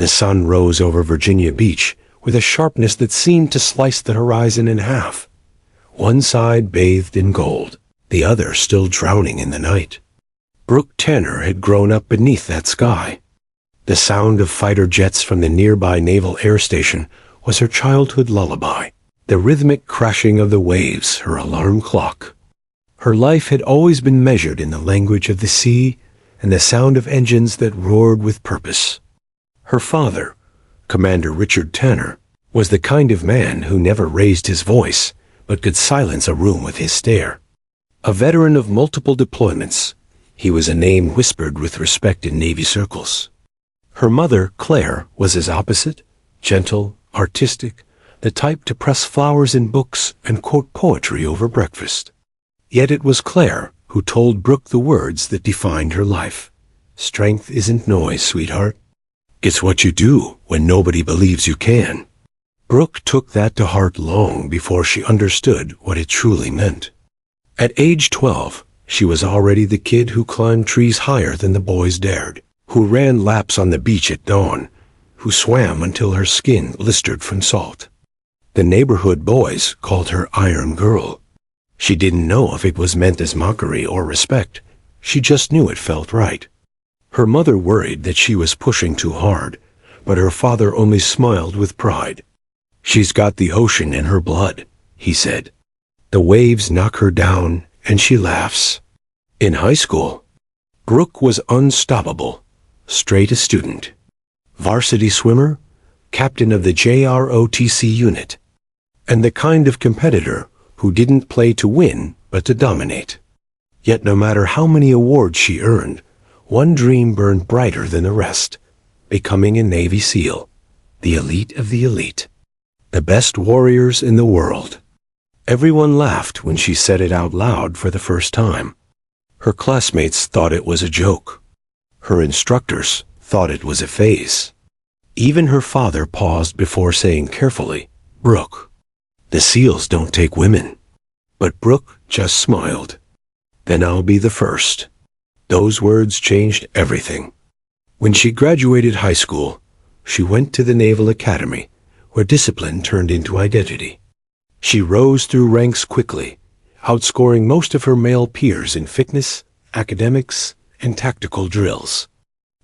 The sun rose over Virginia Beach with a sharpness that seemed to slice the horizon in half. One side bathed in gold, the other still drowning in the night. Brooke Tanner had grown up beneath that sky. The sound of fighter jets from the nearby Naval Air Station was her childhood lullaby, the rhythmic crashing of the waves her alarm clock. Her life had always been measured in the language of the sea and the sound of engines that roared with purpose. Her father, Commander Richard Tanner, was the kind of man who never raised his voice but could silence a room with his stare. A veteran of multiple deployments, he was a name whispered with respect in Navy circles. Her mother, Claire, was his opposite, gentle, artistic, the type to press flowers in books and quote poetry over breakfast. Yet it was Claire who told Brooke the words that defined her life. Strength isn't noise, sweetheart. It's what you do when nobody believes you can. Brooke took that to heart long before she understood what it truly meant. At age 12, she was already the kid who climbed trees higher than the boys dared, who ran laps on the beach at dawn, who swam until her skin blistered from salt. The neighborhood boys called her Iron Girl. She didn't know if it was meant as mockery or respect. She just knew it felt right. Her mother worried that she was pushing too hard, but her father only smiled with pride. "She's got the ocean in her blood," he said. "The waves knock her down, and she laughs." In high school, Brooke was unstoppable, straight A student, varsity swimmer, captain of the JROTC unit, and the kind of competitor who didn't play to win but to dominate. Yet no matter how many awards she earned, one dream burned brighter than the rest, becoming a Navy SEAL, the elite of the elite, the best warriors in the world. Everyone laughed when she said it out loud for the first time. Her classmates thought it was a joke. Her instructors thought it was a phase. Even her father paused before saying carefully, "Brooke, the SEALs don't take women." But Brooke just smiled. "Then I'll be the first." Those words changed everything. When she graduated high school, she went to the Naval Academy, where discipline turned into identity. She rose through ranks quickly, outscoring most of her male peers in fitness, academics, and tactical drills.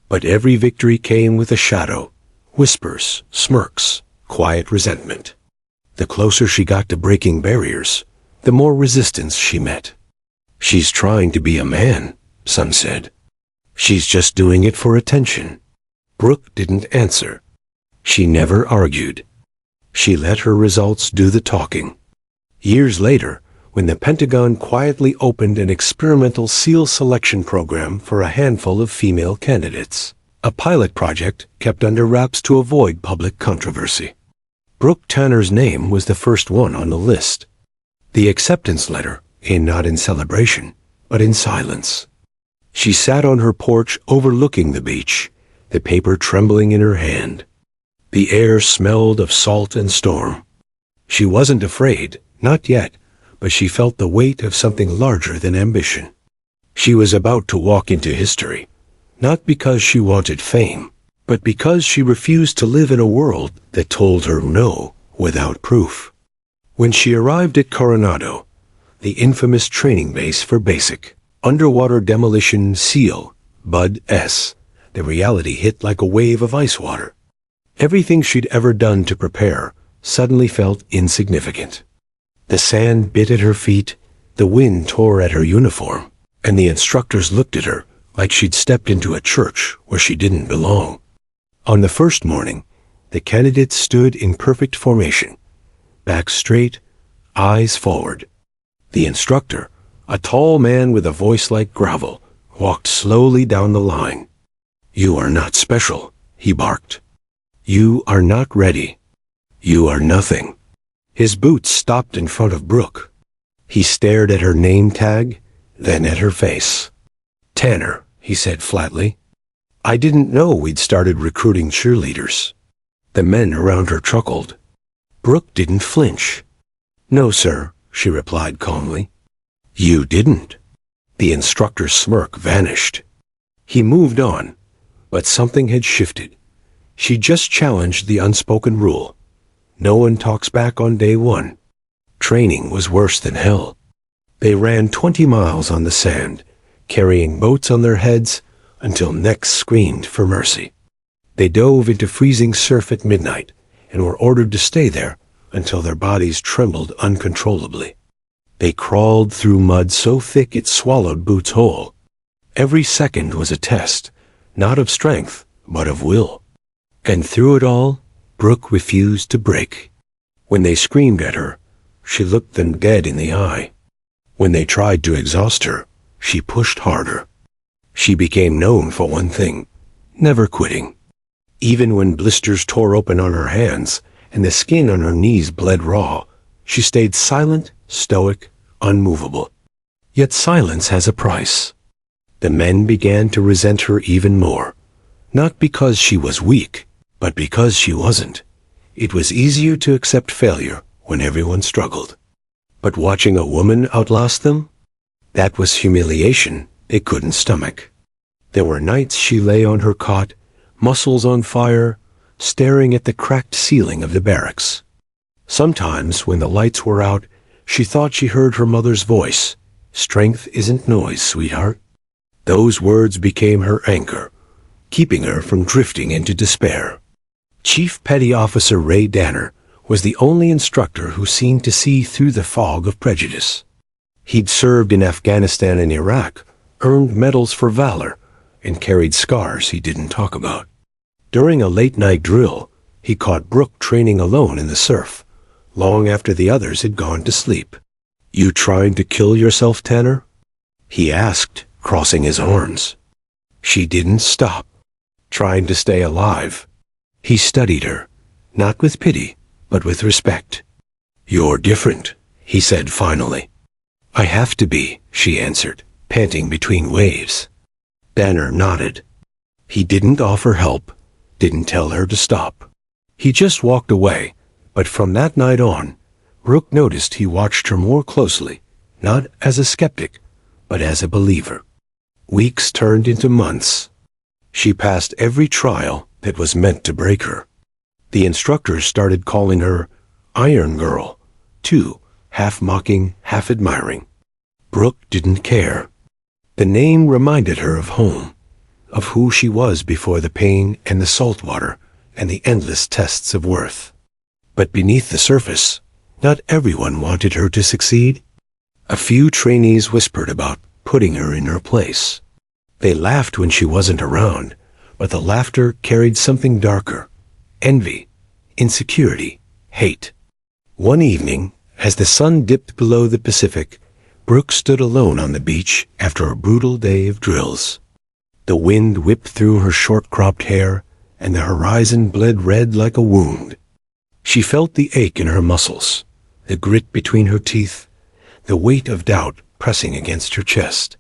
But every victory came with a shadow, whispers, smirks, quiet resentment. The closer she got to breaking barriers, the more resistance she met. "She's trying to be a man," some said. "She's just doing it for attention." Brooke didn't answer. She never argued. She let her results do the talking. Years later, when the Pentagon quietly opened an experimental SEAL selection program for a handful of female candidates, a pilot project kept under wraps to avoid public controversy, Brooke Tanner's name was the first one on the list. The acceptance letter came not in celebration, but in silence. She sat on her porch overlooking the beach, the paper trembling in her hand. The air smelled of salt and storm. She wasn't afraid, not yet, but she felt the weight of something larger than ambition. She was about to walk into history, not because she wanted fame, but because she refused to live in a world that told her no without proof. When she arrived at Coronado, the infamous training base for basic underwater demolition SEAL, Bud S., the reality hit like a wave of ice water. Everything she'd ever done to prepare suddenly felt insignificant. The sand bit at her feet, the wind tore at her uniform, and the instructors looked at her like she'd stepped into a church where she didn't belong. On the first morning, the candidates stood in perfect formation, back straight, eyes forward. The instructor, a tall man with a voice like gravel, walked slowly down the line. "You are not special," he barked. "You are not ready. You are nothing." His boots stopped in front of Brooke. He stared at her name tag, then at her face. "Tanner," he said flatly. "I didn't know we'd started recruiting cheerleaders." The men around her chuckled. Brooke didn't flinch. "No, sir," she replied calmly. "You didn't." The instructor's smirk vanished. He moved on, but something had shifted. She just challenged the unspoken rule. No one talks back on day one. Training was worse than hell. They ran 20 miles on the sand, carrying boats on their heads until necks screamed for mercy. They dove into freezing surf at midnight and were ordered to stay there until their bodies trembled uncontrollably. They crawled through mud so thick it swallowed boots whole. Every second was a test, not of strength, but of will. And through it all, Brooke refused to break. When they screamed at her, she looked them dead in the eye. When they tried to exhaust her, she pushed harder. She became known for one thing: never quitting. Even when blisters tore open on her hands and the skin on her knees bled raw, she stayed silent, stoic, unmovable. Yet silence has a price. The men began to resent her even more, not because she was weak, but because she wasn't. It was easier to accept failure when everyone struggled. But watching a woman outlast them? That was humiliation they couldn't stomach. There were nights she lay on her cot, muscles on fire, staring at the cracked ceiling of the barracks. Sometimes, when the lights were out, she thought she heard her mother's voice. "Strength isn't noise, sweetheart." Those words became her anchor, keeping her from drifting into despair. Chief Petty Officer Ray Danner was the only instructor who seemed to see through the fog of prejudice. He'd served in Afghanistan and Iraq, earned medals for valor, and carried scars he didn't talk about. During a late-night drill, he caught Brooke training alone in the surf, long after the others had gone to sleep. "You trying to kill yourself, Tanner?" he asked, crossing his arms. She didn't stop, trying to stay alive. He studied her, not with pity, but with respect. "You're different," he said finally. "I have to be," she answered, panting between waves. Danner nodded. He didn't offer help, didn't tell her to stop. He just walked away, but from that night on, Brooke noticed he watched her more closely, not as a skeptic, but as a believer. Weeks turned into months. She passed every trial that was meant to break her. The instructors started calling her Iron Girl, too, half mocking, half admiring. Brooke didn't care. The name reminded her of home, of who she was before the pain and the salt water and the endless tests of worth. But beneath the surface, not everyone wanted her to succeed. A few trainees whispered about putting her in her place. They laughed when she wasn't around, but the laughter carried something darker: envy, insecurity, hate. One evening, as the sun dipped below the Pacific, Brooke stood alone on the beach after a brutal day of drills. The wind whipped through her short-cropped hair, and the horizon bled red like a wound. She felt the ache in her muscles, the grit between her teeth, the weight of doubt pressing against her chest.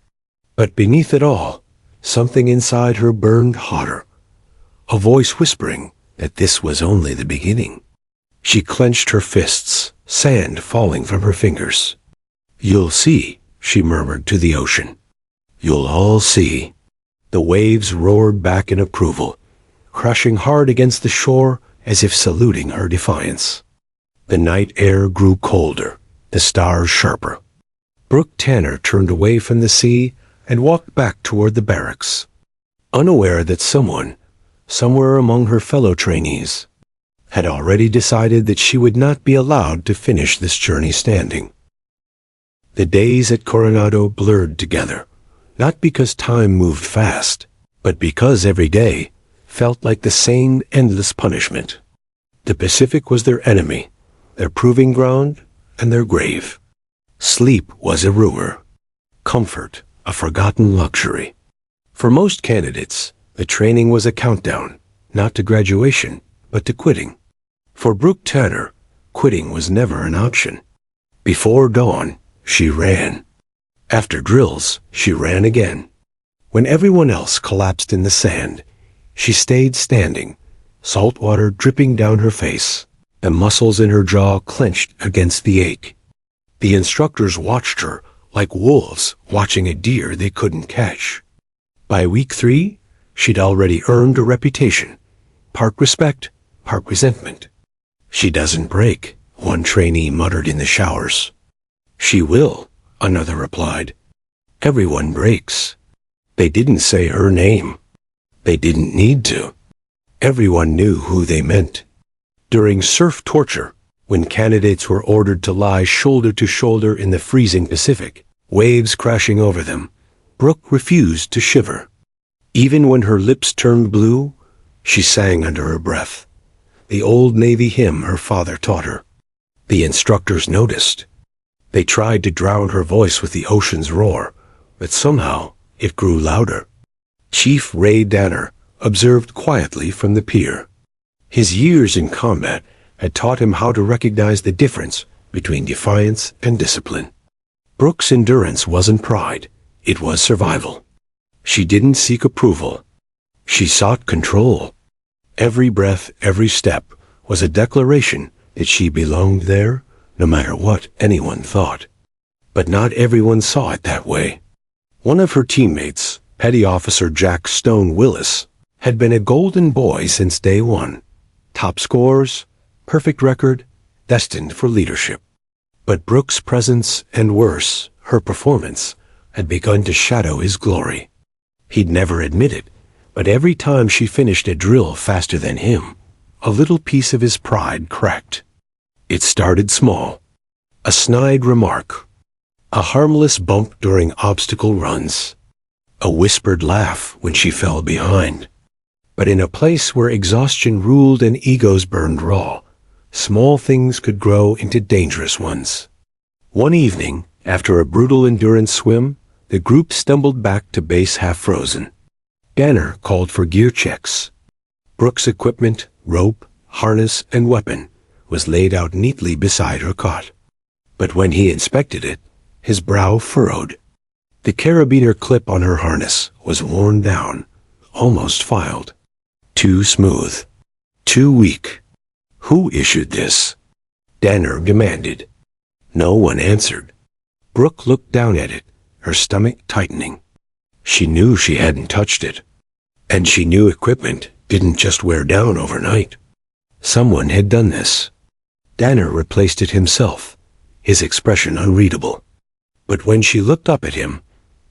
But beneath it all, something inside her burned hotter, a voice whispering that this was only the beginning. She clenched her fists, sand falling from her fingers. "You'll see," she murmured to the ocean. "You'll all see." The waves roared back in approval, crashing hard against the shore as if saluting her defiance. The night air grew colder, the stars sharper. Brooke Tanner turned away from the sea and walked back toward the barracks, unaware that someone, somewhere among her fellow trainees, had already decided that she would not be allowed to finish this journey standing. The days at Coronado blurred together, not because time moved fast, but because every day felt like the same endless punishment. The Pacific was their enemy, their proving ground, and their grave. Sleep was a ruer, comfort a forgotten luxury. For most candidates, the training was a countdown, not to graduation, but to quitting. For Brooke Tanner, quitting was never an option. Before dawn, she ran. After drills, she ran again. When everyone else collapsed in the sand, she stayed standing, salt water dripping down her face, the muscles in her jaw clenched against the ache. The instructors watched her like wolves watching a deer they couldn't catch. By week 3, she'd already earned a reputation, part respect, part resentment. "She doesn't break," one trainee muttered in the showers. "She will," another replied. "Everyone breaks." They didn't say her name. They didn't need to. Everyone knew who they meant. During surf torture, when candidates were ordered to lie shoulder to shoulder in the freezing Pacific, waves crashing over them, Brooke refused to shiver. Even when her lips turned blue, she sang under her breath, the old Navy hymn her father taught her. The instructors noticed. They tried to drown her voice with the ocean's roar, but somehow it grew louder. Chief Ray Danner observed quietly from the pier. His years in combat had taught him how to recognize the difference between defiance and discipline. Brooke's endurance wasn't pride, it was survival. She didn't seek approval. She sought control. Every breath, every step was a declaration that she belonged there, no matter what anyone thought. But not everyone saw it that way. One of her teammates, Petty Officer Jack Stone Willis, had been a golden boy since day one. Top scores, perfect record, destined for leadership. But Brooke's presence, and worse, her performance, had begun to shadow his glory. He'd never admit it, but every time she finished a drill faster than him, a little piece of his pride cracked. It started small. A snide remark. A harmless bump during obstacle runs. A whispered laugh when she fell behind. But in a place where exhaustion ruled and egos burned raw, small things could grow into dangerous ones. One evening, after a brutal endurance swim, the group stumbled back to base half frozen. Danner called for gear checks. Brooke's equipment, rope, harness, and weapon was laid out neatly beside her cot. But when he inspected it, his brow furrowed. The carabiner clip on her harness was worn down, almost filed. Too smooth. Too weak. Who issued this? Danner demanded. No one answered. Brooke looked down at it, her stomach tightening. She knew she hadn't touched it. And she knew equipment didn't just wear down overnight. Someone had done this. Danner replaced it himself, his expression unreadable. But when she looked up at him,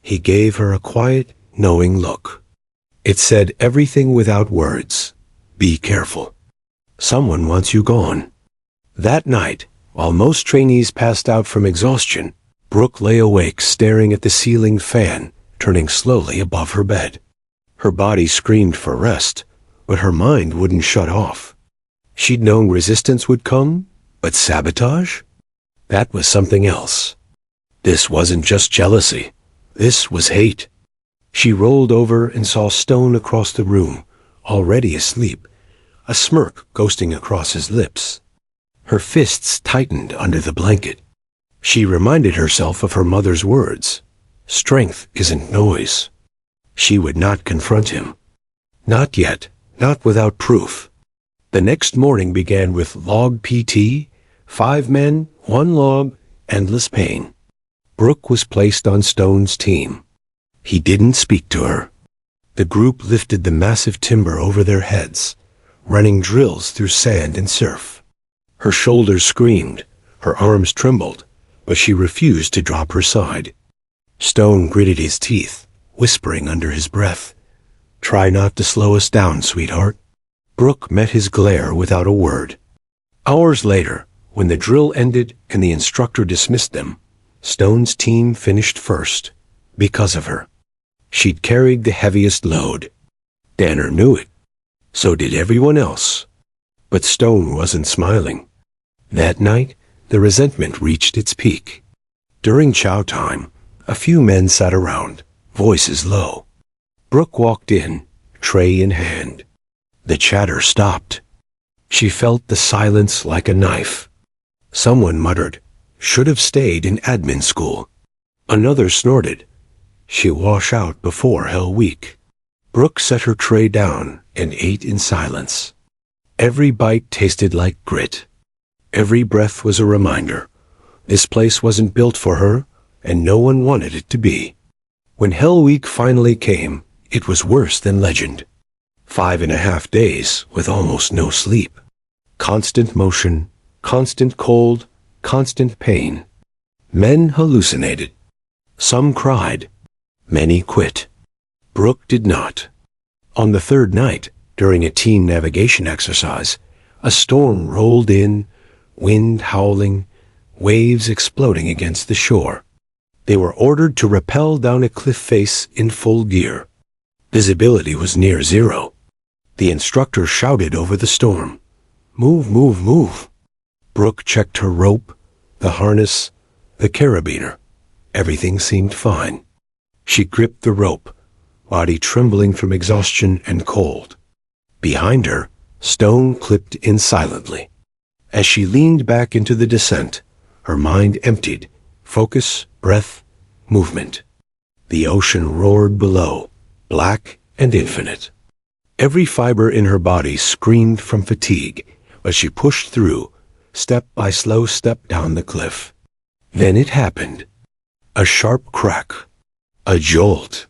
he gave her a quiet, knowing look. It said everything without words. Be careful. Someone wants you gone. That night, while most trainees passed out from exhaustion, Brooke lay awake staring at the ceiling fan, turning slowly above her bed. Her body screamed for rest, but her mind wouldn't shut off. She'd known resistance would come, but sabotage? That was something else. This wasn't just jealousy. This was hate. She rolled over and saw Stone across the room, already asleep, a smirk ghosting across his lips. Her fists tightened under the blanket. She reminded herself of her mother's words. Strength isn't noise. She would not confront him. Not yet, not without proof. The next morning began with log PT, 5 men, 1 log, endless pain. Brooke was placed on Stone's team. He didn't speak to her. The group lifted the massive timber over their heads, running drills through sand and surf. Her shoulders screamed, her arms trembled, but she refused to drop her side. Stone gritted his teeth, whispering under his breath, "Try not to slow us down, sweetheart." Brooke met his glare without a word. Hours later, when the drill ended and the instructor dismissed them, Stone's team finished first, because of her. She'd carried the heaviest load. Danner knew it. So did everyone else. But Stone wasn't smiling. That night, the resentment reached its peak. During chow time, a few men sat around, voices low. Brooke walked in, tray in hand. The chatter stopped. She felt the silence like a knife. Someone muttered, "Should have stayed in admin school." Another snorted, "She'll wash out before Hell Week." Brooke set her tray down and ate in silence. Every bite tasted like grit. Every breath was a reminder. This place wasn't built for her, and no one wanted it to be. When Hell Week finally came, it was worse than legend. 5.5 days with almost no sleep. Constant motion, constant cold, constant pain. Men hallucinated. Some cried. Many quit. Brooke did not. On the third night, during a team navigation exercise, a storm rolled in, wind howling, waves exploding against the shore. They were ordered to rappel down a cliff face in full gear. Visibility was near zero. The instructor shouted over the storm, "Move, move, move." Brooke checked her rope, the harness, the carabiner. Everything seemed fine. She gripped the rope, body trembling from exhaustion and cold. Behind her, Stone clipped in silently. As she leaned back into the descent, her mind emptied, focus, breath, movement. The ocean roared below, black and infinite. Every fiber in her body screamed from fatigue, but she pushed through, step by slow step down the cliff. Then it happened. A sharp crack, a jolt,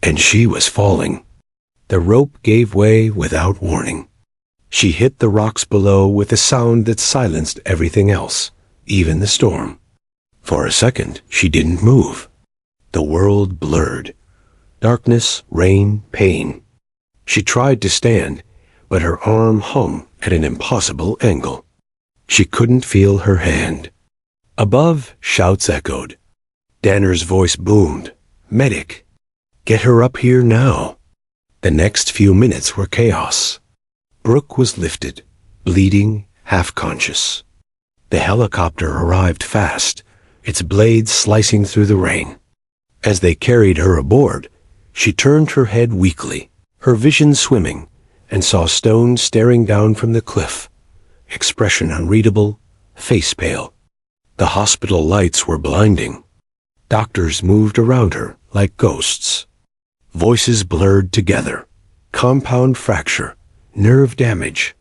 and she was falling. The rope gave way without warning. She hit the rocks below with a sound that silenced everything else, even the storm. For a second, she didn't move. The world blurred. Darkness, rain, pain. She tried to stand, but her arm hung at an impossible angle. She couldn't feel her hand. Above, shouts echoed. Danner's voice boomed. "Medic! Get her up here now!" The next few minutes were chaos. Brooke was lifted, bleeding, half-conscious. The helicopter arrived fast, its blades slicing through the rain. As they carried her aboard, she turned her head weakly, her vision swimming, and saw Stone staring down from the cliff, expression unreadable, face pale. The hospital lights were blinding. Doctors moved around her like ghosts. Voices blurred together. Compound fracture, nerve damage,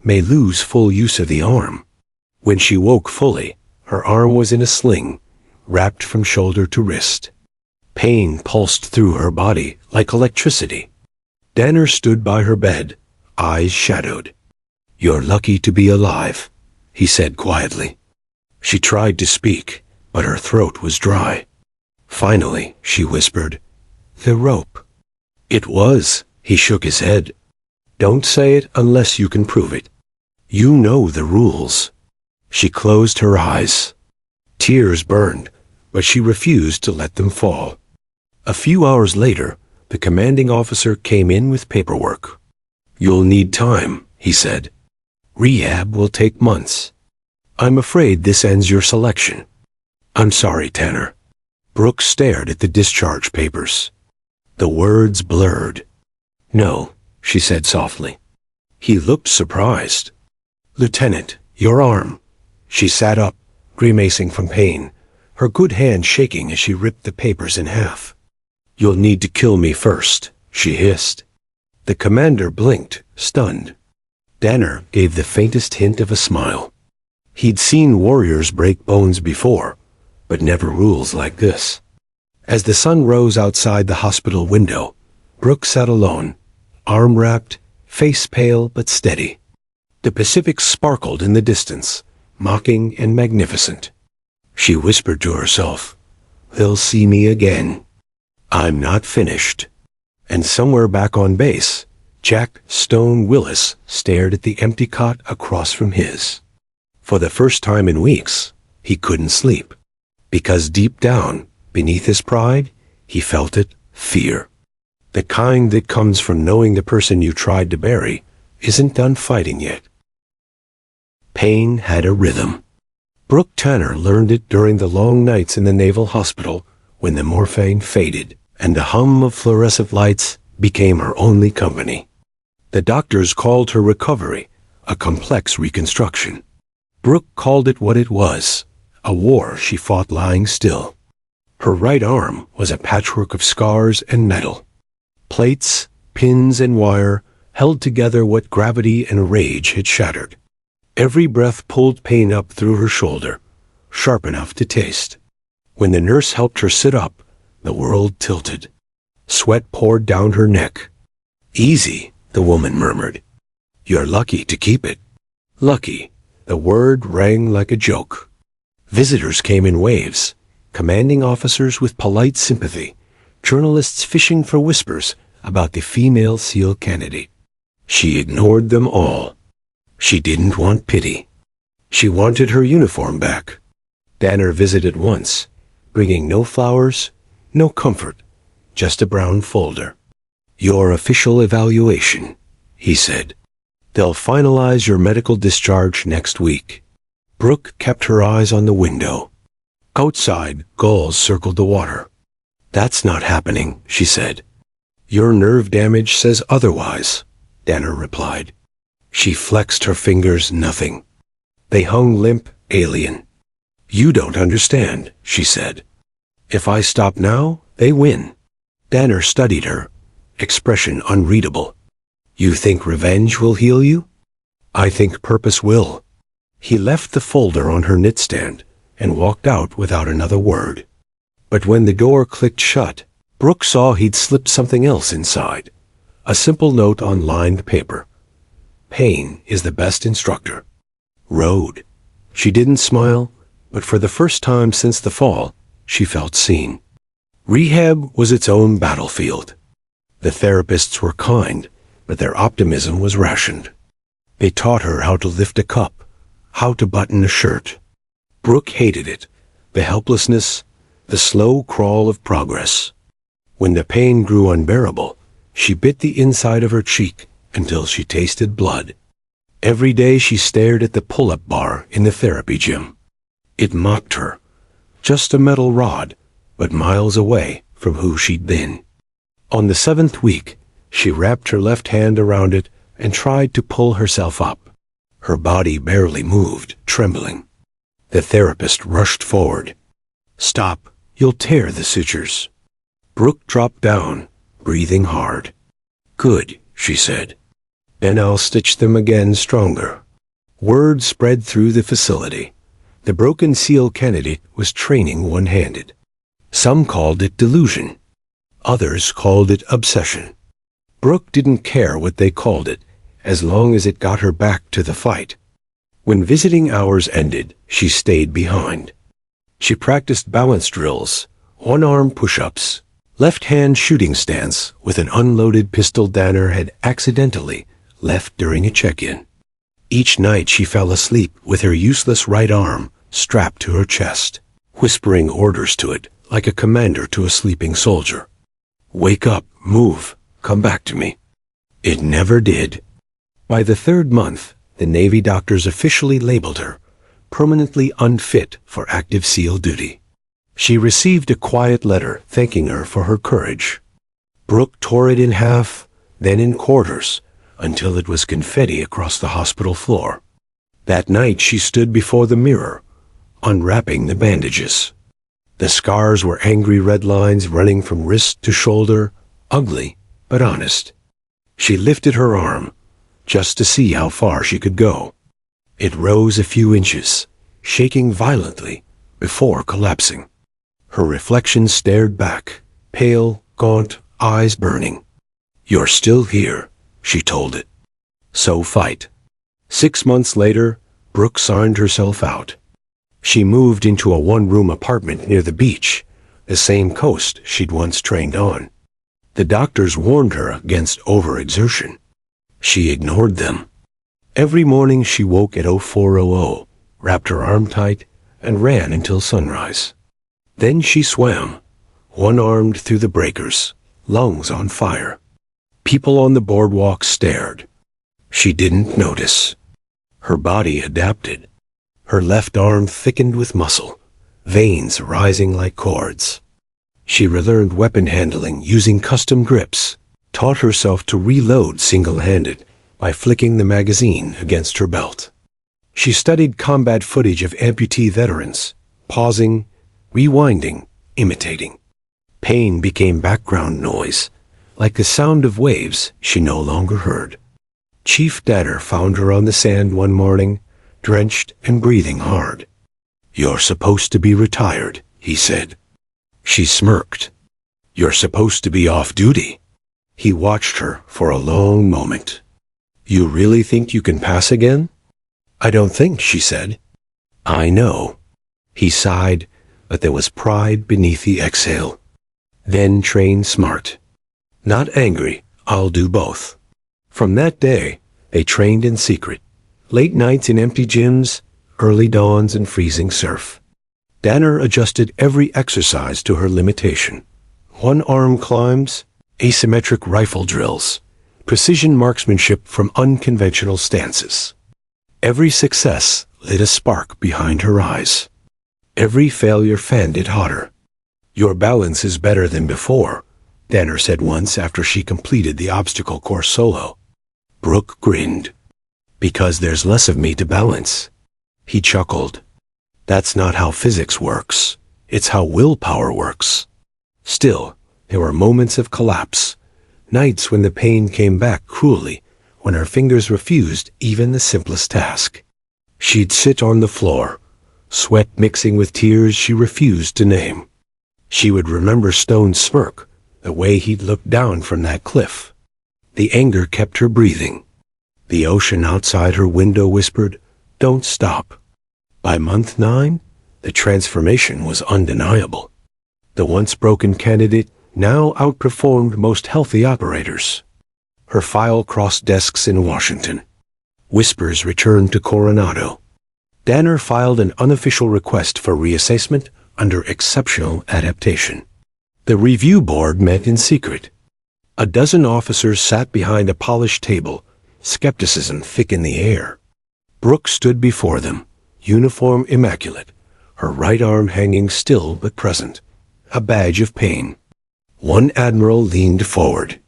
may lose full use of the arm. When she woke fully, her arm was in a sling, wrapped from shoulder to wrist. Pain pulsed through her body like electricity. Danner stood by her bed, eyes shadowed. "You're lucky to be alive," he said quietly. She tried to speak, but her throat was dry. Finally, she whispered, "The rope." "It was," he shook his head. "Don't say it unless you can prove it. You know the rules." She closed her eyes. Tears burned, but she refused to let them fall. A few hours later, the commanding officer came in with paperwork. "You'll need time," he said. "Rehab will take months. I'm afraid this ends your selection." "I'm sorry, Tanner." Brooke stared at the discharge papers. The words blurred. "No," she said softly. He looked surprised. "Lieutenant, your arm." She sat up, grimacing from pain, her good hand shaking as she ripped the papers in half. "You'll need to kill me first," she hissed. The commander blinked, stunned. Danner gave the faintest hint of a smile. He'd seen warriors break bones before, but never rules like this. As the sun rose outside the hospital window, Brooke sat alone, arm wrapped, face pale but steady. The Pacific sparkled in the distance, mocking and magnificent. She whispered to herself, "They'll see me again. I'm not finished." And somewhere back on base, Jack Stone Willis stared at the empty cot across from his. For the first time in weeks, he couldn't sleep. Because deep down, beneath his pride, he felt it, fear. The kind that comes from knowing the person you tried to bury isn't done fighting yet. Pain had a rhythm. Brooke Tanner learned it during the long nights in the Naval Hospital when the morphine faded and the hum of fluorescent lights became her only company. The doctors called her recovery a complex reconstruction. Brooke called it what it was, a war she fought lying still. Her right arm was a patchwork of scars and metal. Plates, pins, and wire held together what gravity and rage had shattered. Every breath pulled pain up through her shoulder, sharp enough to taste. When the nurse helped her sit up, the world tilted. Sweat poured down her neck. Easy, the woman murmured. You're lucky to keep it. Lucky. The word rang like a joke. Visitors came in waves, commanding officers with polite sympathy, journalists fishing for whispers about the female SEAL candidate. She ignored them all. She didn't want pity. She wanted her uniform back. Danner visited once, bringing no flowers, no comfort, just a brown folder. Your official evaluation, he said. They'll finalize your medical discharge next week. Brooke kept her eyes on the window. Outside, gulls circled the water. That's not happening, she said. Your nerve damage says otherwise, Danner replied. She flexed her fingers, nothing. They hung limp, alien. You don't understand, she said. If I stop now, they win. Danner studied her, expression unreadable. You think revenge will heal you? I think purpose will. He left the folder on her knitstand and walked out without another word. But when the door clicked shut, Brooke saw he'd slipped something else inside. A simple note on lined paper. Pain is the best instructor. Road. She didn't smile, but for the first time since the fall, she felt seen. Rehab was its own battlefield. The therapists were kind, but their optimism was rationed. They taught her how to lift a cup, how to button a shirt. Brooke hated it, the helplessness, the slow crawl of progress. When the pain grew unbearable, she bit the inside of her cheek until she tasted blood. Every day she stared at the pull-up bar in the therapy gym. It mocked her. Just a metal rod, but miles away from who she'd been. On the 7th week, she wrapped her left hand around it and tried to pull herself up. Her body barely moved, trembling. The therapist rushed forward. Stop, you'll tear the sutures. Brooke dropped down, breathing hard. Good, she said. Then I'll stitch them again stronger. Word spread through the facility. The broken SEAL candidate was training one-handed. Some called it delusion. Others called it obsession. Brooke didn't care what they called it, as long as it got her back to the fight. When visiting hours ended, she stayed behind. She practiced balance drills, one-arm push-ups, left-hand shooting stance with an unloaded pistol Danner had accidentally left during a check-in. Each night she fell asleep with her useless right arm strapped to her chest, whispering orders to it like a commander to a sleeping soldier. Wake up, move, come back to me. It never did. By the 3rd month, the Navy doctors officially labeled her permanently unfit for active SEAL duty. She received a quiet letter thanking her for her courage. Brooke tore it in half, then in quarters, until it was confetti across the hospital floor. That night she stood before the mirror, unwrapping the bandages. The scars were angry red lines running from wrist to shoulder, ugly but honest. She lifted her arm, just to see how far she could go. It rose a few inches, shaking violently before collapsing. Her reflection stared back, pale, gaunt, eyes burning. You're still here, she told it. So fight. 6 months later, Brooke signed herself out. She moved into a one-room apartment near the beach, the same coast she'd once trained on. The doctors warned her against overexertion. She ignored them. Every morning she woke at 04:00, wrapped her arm tight, and ran until sunrise. Then she swam, one-armed through the breakers, lungs on fire. People on the boardwalk stared. She didn't notice. Her body adapted. Her left arm thickened with muscle, veins rising like cords. She relearned weapon handling using custom grips, taught herself to reload single-handed by flicking the magazine against her belt. She studied combat footage of amputee veterans, pausing, rewinding, imitating. Pain became background noise, like the sound of waves she no longer heard. Chief Danner found her on the sand one morning, drenched and breathing hard. You're supposed to be retired, he said. She smirked. You're supposed to be off duty. He watched her for a long moment. "You really think you can pass again?" "I don't think," she said. "I know." He sighed, but there was pride beneath the exhale. "Then train smart." "Not angry. I'll do both." From that day, they trained in secret. Late nights in empty gyms, early dawns in freezing surf. Danner adjusted every exercise to her limitation. One-arm climbs, asymmetric rifle drills, precision marksmanship from unconventional stances. Every success lit a spark behind her eyes. Every failure fanned it hotter. "Your balance is better than before," Danner said once after she completed the obstacle course solo. Brooke grinned. "Because there's less of me to balance." He chuckled. "That's not how physics works. It's how willpower works." Still, there were moments of collapse, nights when the pain came back cruelly, when her fingers refused even the simplest task. She'd sit on the floor, sweat mixing with tears she refused to name. She would remember Stone's smirk, the way he'd looked down from that cliff. The anger kept her breathing. The ocean outside her window whispered, "Don't stop." By month 9, the transformation was undeniable. The once broken candidate now outperformed most healthy operators. Her file crossed desks in Washington. Whispers returned to Coronado. Danner filed an unofficial request for reassessment under exceptional adaptation. The review board met in secret. A dozen officers sat behind a polished table, skepticism thick in the air. Brooke stood before them, uniform immaculate, her right arm hanging still but present, a badge of pain. One admiral leaned forward.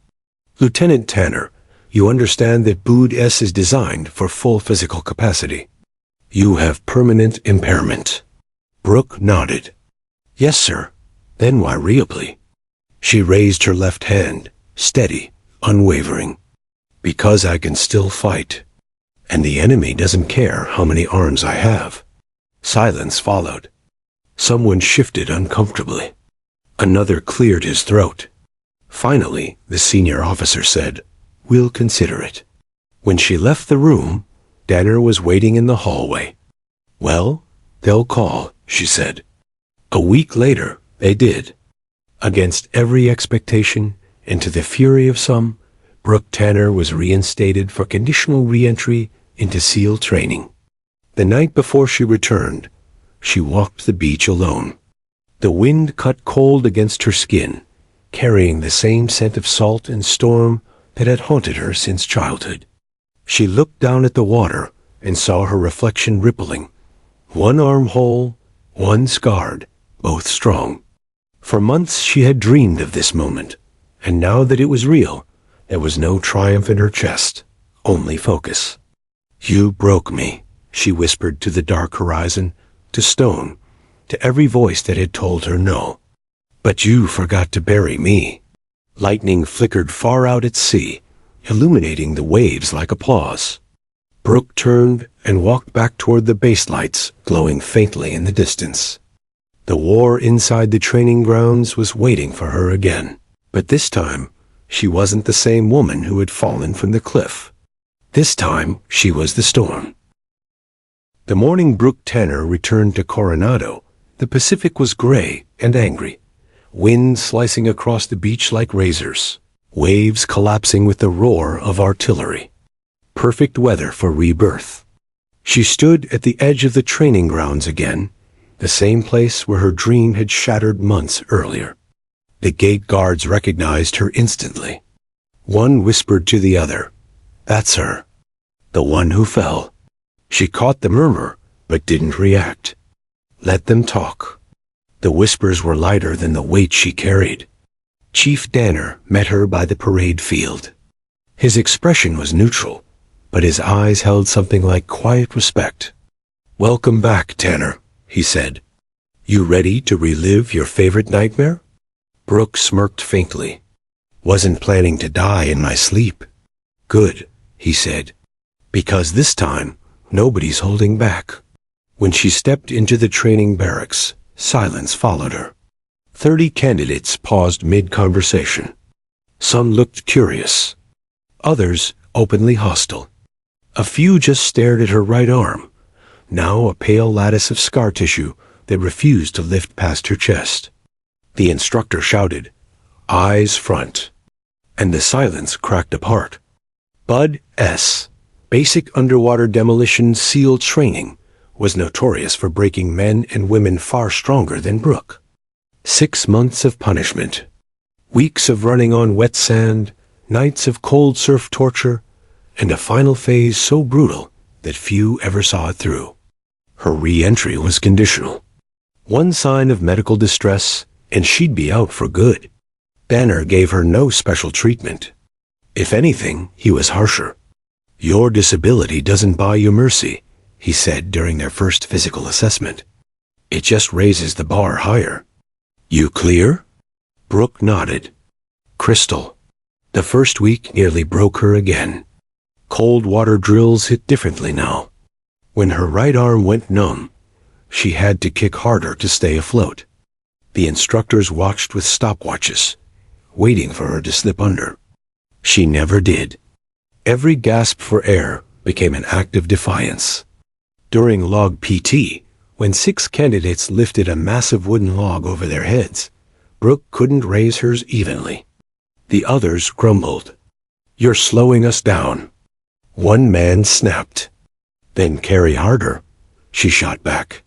"Lieutenant Tanner, you understand that Bood S is designed for full physical capacity. You have permanent impairment." Brooke nodded. "Yes, sir." Then variably. She raised her left hand, steady, unwavering. "Because I can still fight. And the enemy doesn't care how many arms I have." Silence followed. Someone shifted uncomfortably. Another cleared his throat. Finally, the senior officer said, "We'll consider it." When she left the room, Danner was waiting in the hallway. "Well, they'll call," she said. A week later, they did. Against every expectation, and to the fury of some, Brooke Tanner was reinstated for conditional re-entry into SEAL training. The night before she returned, she walked the beach alone. The wind cut cold against her skin, carrying the same scent of salt and storm that had haunted her since childhood. She looked down at the water and saw her reflection rippling, one arm whole, one scarred, both strong. For months she had dreamed of this moment, and now that it was real, there was no triumph in her chest, only focus. "You broke me," she whispered to the dark horizon, to Stone, to every voice that had told her no. "But you forgot to bury me." Lightning flickered far out at sea, illuminating the waves like applause. Brooke turned and walked back toward the base lights glowing faintly in the distance. The war inside the training grounds was waiting for her again. But this time, she wasn't the same woman who had fallen from the cliff. This time, she was the storm. The morning Brooke Tanner returned to Coronado, the Pacific was gray and angry. Wind slicing across the beach like razors. Waves collapsing with the roar of artillery. Perfect weather for rebirth. She stood at the edge of the training grounds again, the same place where her dream had shattered months earlier. The gate guards recognized her instantly. One whispered to the other, "That's her. The one who fell." She caught the murmur, but didn't react. Let them talk. The whispers were lighter than the weight she carried. Chief Danner met her by the parade field. His expression was neutral, but his eyes held something like quiet respect. "Welcome back, Tanner," he said. "You ready to relive your favorite nightmare?" Brooke smirked faintly. "Wasn't planning to die in my sleep." "Good," he said, "because this time, nobody's holding back." When she stepped into the training barracks, silence followed her. 30 candidates paused mid-conversation. Some looked curious, others openly hostile. A few just stared at her right arm, now a pale lattice of scar tissue that refused to lift past her chest. The instructor shouted, "Eyes front," and the silence cracked apart. Bud S., basic underwater demolition SEAL training, was notorious for breaking men and women far stronger than Brooke. 6 months of punishment, weeks of running on wet sand, nights of cold surf torture, and a final phase so brutal that few ever saw it through. Her re-entry was conditional. One sign of medical distress, and she'd be out for good. Banner gave her no special treatment. If anything, he was harsher. "Your disability doesn't buy you mercy," he said during their first physical assessment. "It just raises the bar higher." "You clear?" Brooke nodded. Crystal. The first week nearly broke her again. Cold water drills hit differently now. When her right arm went numb, she had to kick harder to stay afloat. The instructors watched with stopwatches, waiting for her to slip under. She never did. Every gasp for air became an act of defiance. During log PT, when 6 candidates lifted a massive wooden log over their heads, Brooke couldn't raise hers evenly. The others grumbled. "You're slowing us down." One man snapped. "Then carry harder," she shot back.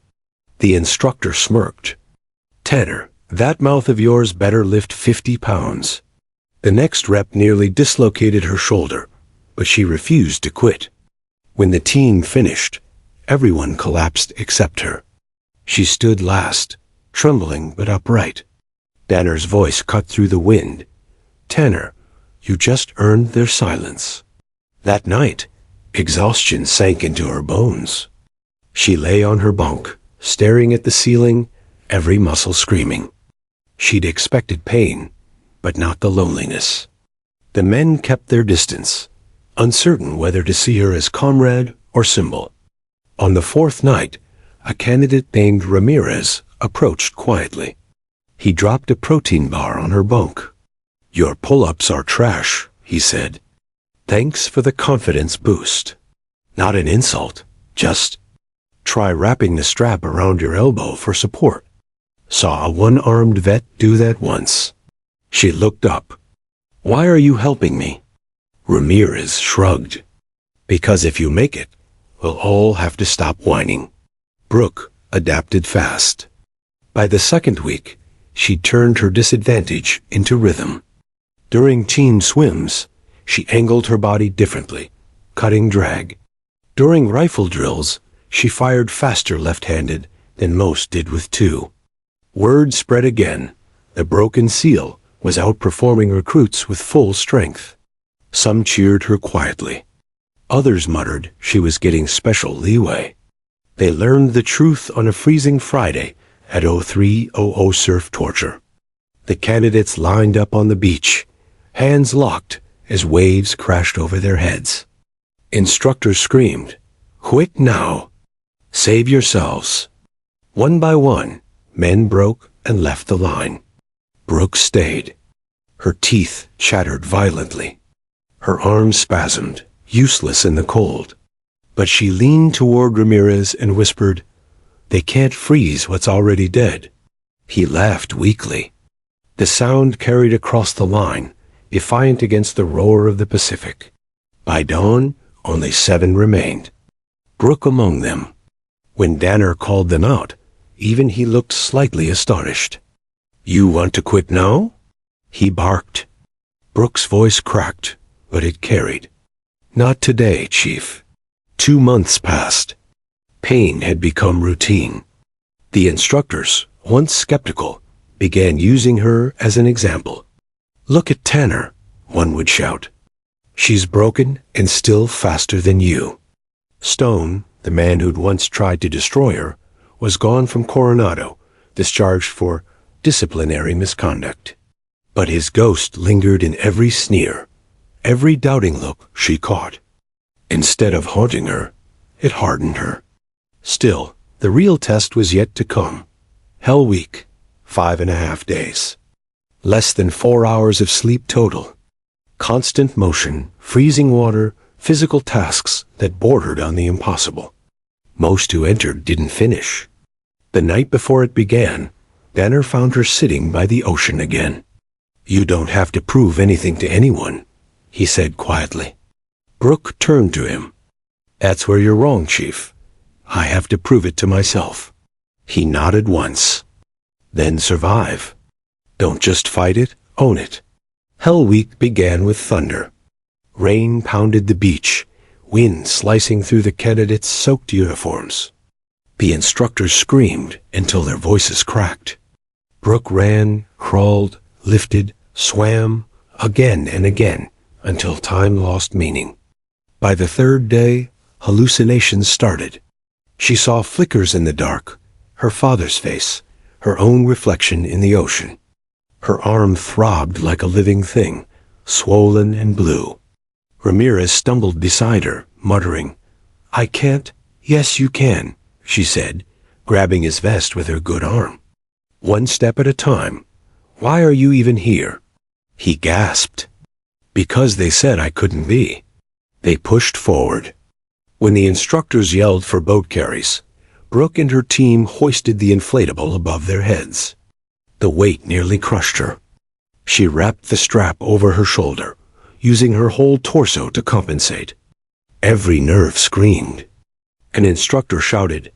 The instructor smirked. "Tanner, that mouth of yours better lift 50 pounds. The next rep nearly dislocated her shoulder, but she refused to quit. When the team finished, everyone collapsed except her. She stood last, trembling but upright. Danner's voice cut through the wind. "Tanner, you just earned their silence." That night, exhaustion sank into her bones. She lay on her bunk, staring at the ceiling, every muscle screaming. She'd expected pain, but not the loneliness. The men kept their distance, uncertain whether to see her as comrade or symbol. On the 4th night, a candidate named Ramirez approached quietly. He dropped a protein bar on her bunk. "Your pull-ups are trash," he said. "Thanks for the confidence boost." Not an insult, just, "Try wrapping the strap around your elbow for support." Saw a one-armed vet do that once. She looked up. "Why are you helping me?" Ramirez shrugged. "Because if you make it, we'll all have to stop whining." Brooke adapted fast. By the 2nd week, she turned her disadvantage into rhythm. During team swims, she angled her body differently, cutting drag. During rifle drills, she fired faster left-handed than most did with 2. Word spread again. The broken SEAL was outperforming recruits with full strength. Some cheered her quietly. Others muttered she was getting special leeway. They learned the truth on a freezing Friday at 03:00 surf torture. The candidates lined up on the beach, hands locked as waves crashed over their heads. Instructors screamed, "Quit now! Save yourselves!" One by one, men broke and left the line. Brooke stayed. Her teeth chattered violently. Her arms spasmed, useless in the cold. But she leaned toward Ramirez and whispered, "They can't freeze what's already dead." He laughed weakly. The sound carried across the line, defiant against the roar of the Pacific. By dawn, only 7 remained. Brooke among them. When Danner called them out, even he looked slightly astonished. "You want to quit now?" He barked. Brooke's voice cracked, but it carried. "Not today, Chief." 2 months passed. Pain had become routine. The instructors, once skeptical, began using her as an example. "Look at Tanner," one would shout. "She's broken and still faster than you." Stone, the man who'd once tried to destroy her, was gone from Coronado, discharged for disciplinary misconduct. But his ghost lingered in every sneer, every doubting look she caught. Instead of haunting her, it hardened her. Still, the real test was yet to come. Hell Week, 5.5 days. Less than 4 hours of sleep total, Constant motion, freezing water, physical tasks that bordered on the impossible. Most who entered didn't finish. The night before it began, Danner found her sitting by the ocean again. "You don't have to prove anything to anyone," he said quietly. Brooke turned to him. "That's where you're wrong, Chief. I have to prove it to myself." He nodded once. "Then survive. Don't just fight it, own it." Hell Week began with thunder. Rain pounded the beach, wind slicing through the candidates' soaked uniforms. The instructors screamed until their voices cracked. Brooke ran, crawled, lifted, swam, again and again, until time lost meaning. By the third day, hallucinations started. She saw flickers in the dark, her father's face, her own reflection in the ocean. Her arm throbbed like a living thing, swollen and blue. Ramirez stumbled beside her, muttering, "I can't." "Yes, you can," she said, grabbing his vest with her good arm. "One step at a time. Why are you even here?" He gasped. "Because they said I couldn't be." They pushed forward. When the instructors yelled for boat carries, Brooke and her team hoisted the inflatable above their heads. The weight nearly crushed her. She wrapped the strap over her shoulder, using her whole torso to compensate. Every nerve screamed. An instructor shouted,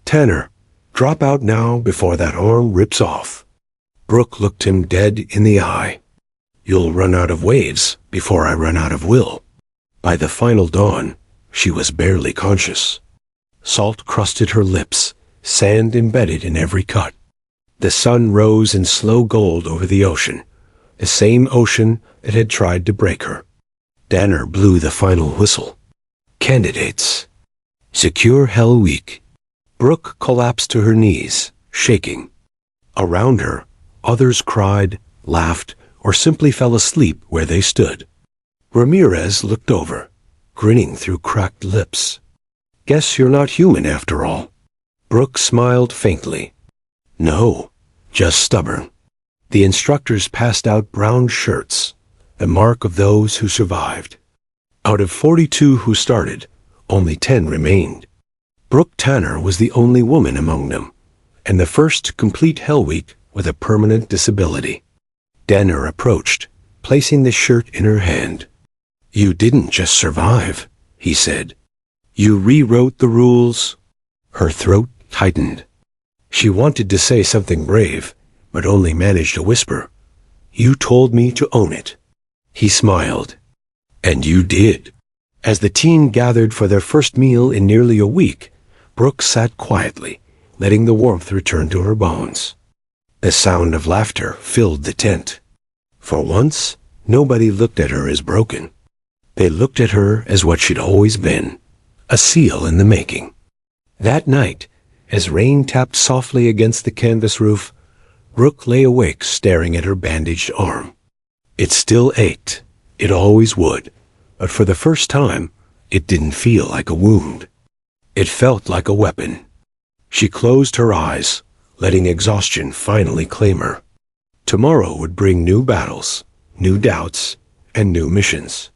"Tanner, drop out now before that arm rips off." Brooke looked him dead in the eye. "You'll run out of waves before I run out of will." By the final dawn, she was barely conscious. Salt crusted her lips, sand embedded in every cut. The sun rose in slow gold over the ocean, the same ocean that had tried to break her. Danner blew the final whistle. Candidates. Secure Hell Week. Brooke collapsed to her knees, shaking. Around her, others cried, laughed, or simply fell asleep where they stood. Ramirez looked over, grinning through cracked lips. "Guess you're not human after all." Brooke smiled faintly. "No, just stubborn." The instructors passed out brown shirts, the mark of those who survived. Out of 42 who started, only 10 remained. Brooke Tanner was the only woman among them, and the first to complete Hell Week with a permanent disability. Danner approached, placing the shirt in her hand. "You didn't just survive," he said. "You rewrote the rules." Her throat tightened. She wanted to say something brave, but only managed a whisper. "You told me to own it." He smiled. "And you did." As the team gathered for their first meal in nearly a week, Brooke sat quietly, letting the warmth return to her bones. The sound of laughter filled the tent. For once, nobody looked at her as broken. They looked at her as what she'd always been, a seal in the making. That night, as rain tapped softly against the canvas roof, Brooke lay awake staring at her bandaged arm. It still ached. It always would. But for the first time, it didn't feel like a wound. It felt like a weapon. She closed her eyes, letting exhaustion finally claim her. Tomorrow would bring new battles, new doubts, and new missions.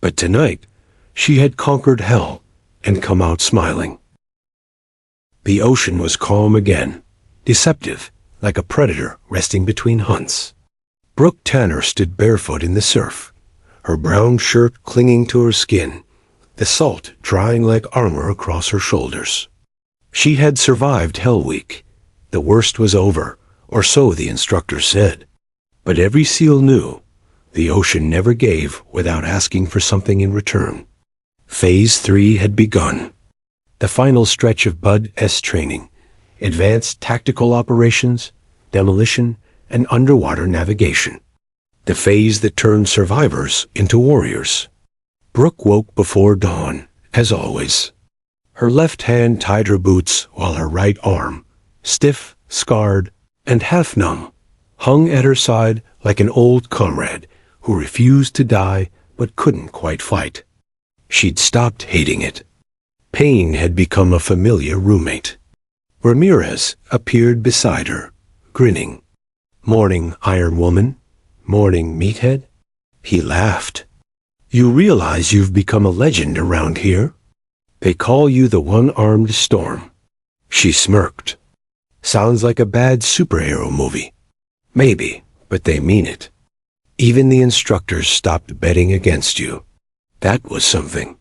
But tonight, she had conquered hell and come out smiling. The ocean was calm again, deceptive, like a predator resting between hunts. Brooke Tanner stood barefoot in the surf, her brown shirt clinging to her skin, the salt drying like armor across her shoulders. She had survived Hell Week. The worst was over, or so the instructor said. But every SEAL knew the ocean never gave without asking for something in return. Phase 3 had begun. The final stretch of Bud-S training, advanced tactical operations, demolition, and underwater navigation. The phase that turned survivors into warriors. Brooke woke before dawn, as always. Her left hand tied her boots while her right arm, stiff, scarred, and half numb, hung at her side like an old comrade who refused to die but couldn't quite fight. She'd stopped hating it. Pain had become a familiar roommate. Ramirez appeared beside her, grinning. "Morning, Iron Woman. Morning, Meathead." He laughed. You realize you've become a legend around here? They call you the One-Armed Storm. She smirked. Sounds like a bad superhero movie. Maybe, but they mean it. Even the instructors stopped betting against you. That was something.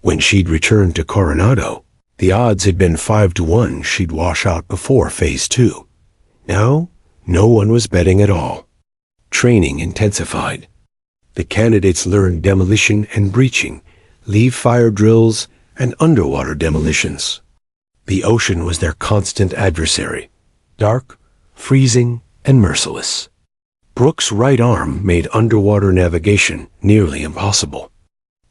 When she'd returned to Coronado, the odds had been 5-1 she'd wash out before Phase 2. Now, no one was betting at all. Training intensified. The candidates learned demolition and breaching, leave fire drills, and underwater demolitions. The ocean was their constant adversary, dark, freezing, and merciless. Brooke's right arm made underwater navigation nearly impossible.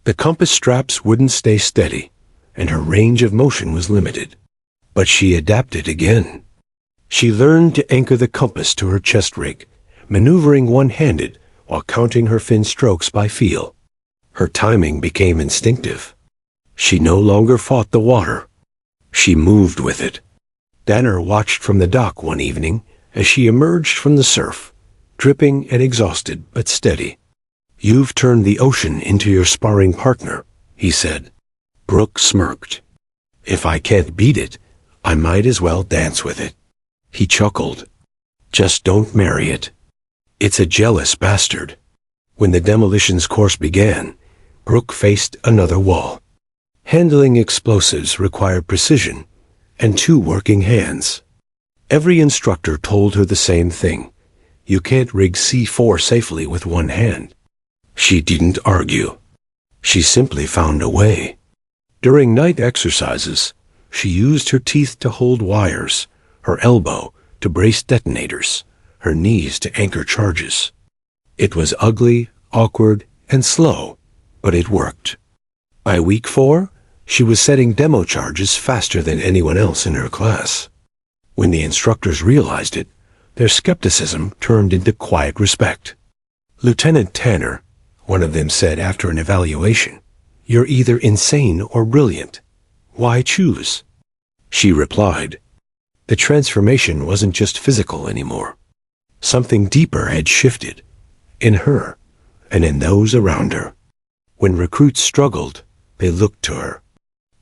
The compass straps wouldn't stay steady, and her range of motion was limited. But she adapted again. She learned to anchor the compass to her chest rig, maneuvering one-handed while counting her fin strokes by feel. Her timing became instinctive. She no longer fought the water. She moved with it. Danner watched from the dock one evening as she emerged from the surf, dripping and exhausted but steady. You've turned the ocean into your sparring partner, he said. Brooke smirked. If I can't beat it, I might as well dance with it. He chuckled. Just don't marry it. It's a jealous bastard. When the demolitions course began, Brooke faced another wall. Handling explosives required precision and 2 working hands. Every instructor told her the same thing. You can't rig C4 safely with one hand. She didn't argue. She simply found a way. During night exercises, she used her teeth to hold wires, her elbow to brace detonators, her knees to anchor charges. It was ugly, awkward, and slow, but it worked. By week 4, she was setting demo charges faster than anyone else in her class. When the instructors realized it, their skepticism turned into quiet respect. Lieutenant Tanner, one of them said after an evaluation, "You're either insane or brilliant. Why choose?" She replied, "The transformation wasn't just physical anymore. Something deeper had shifted, in her, and in those around her. When recruits struggled, they looked to her.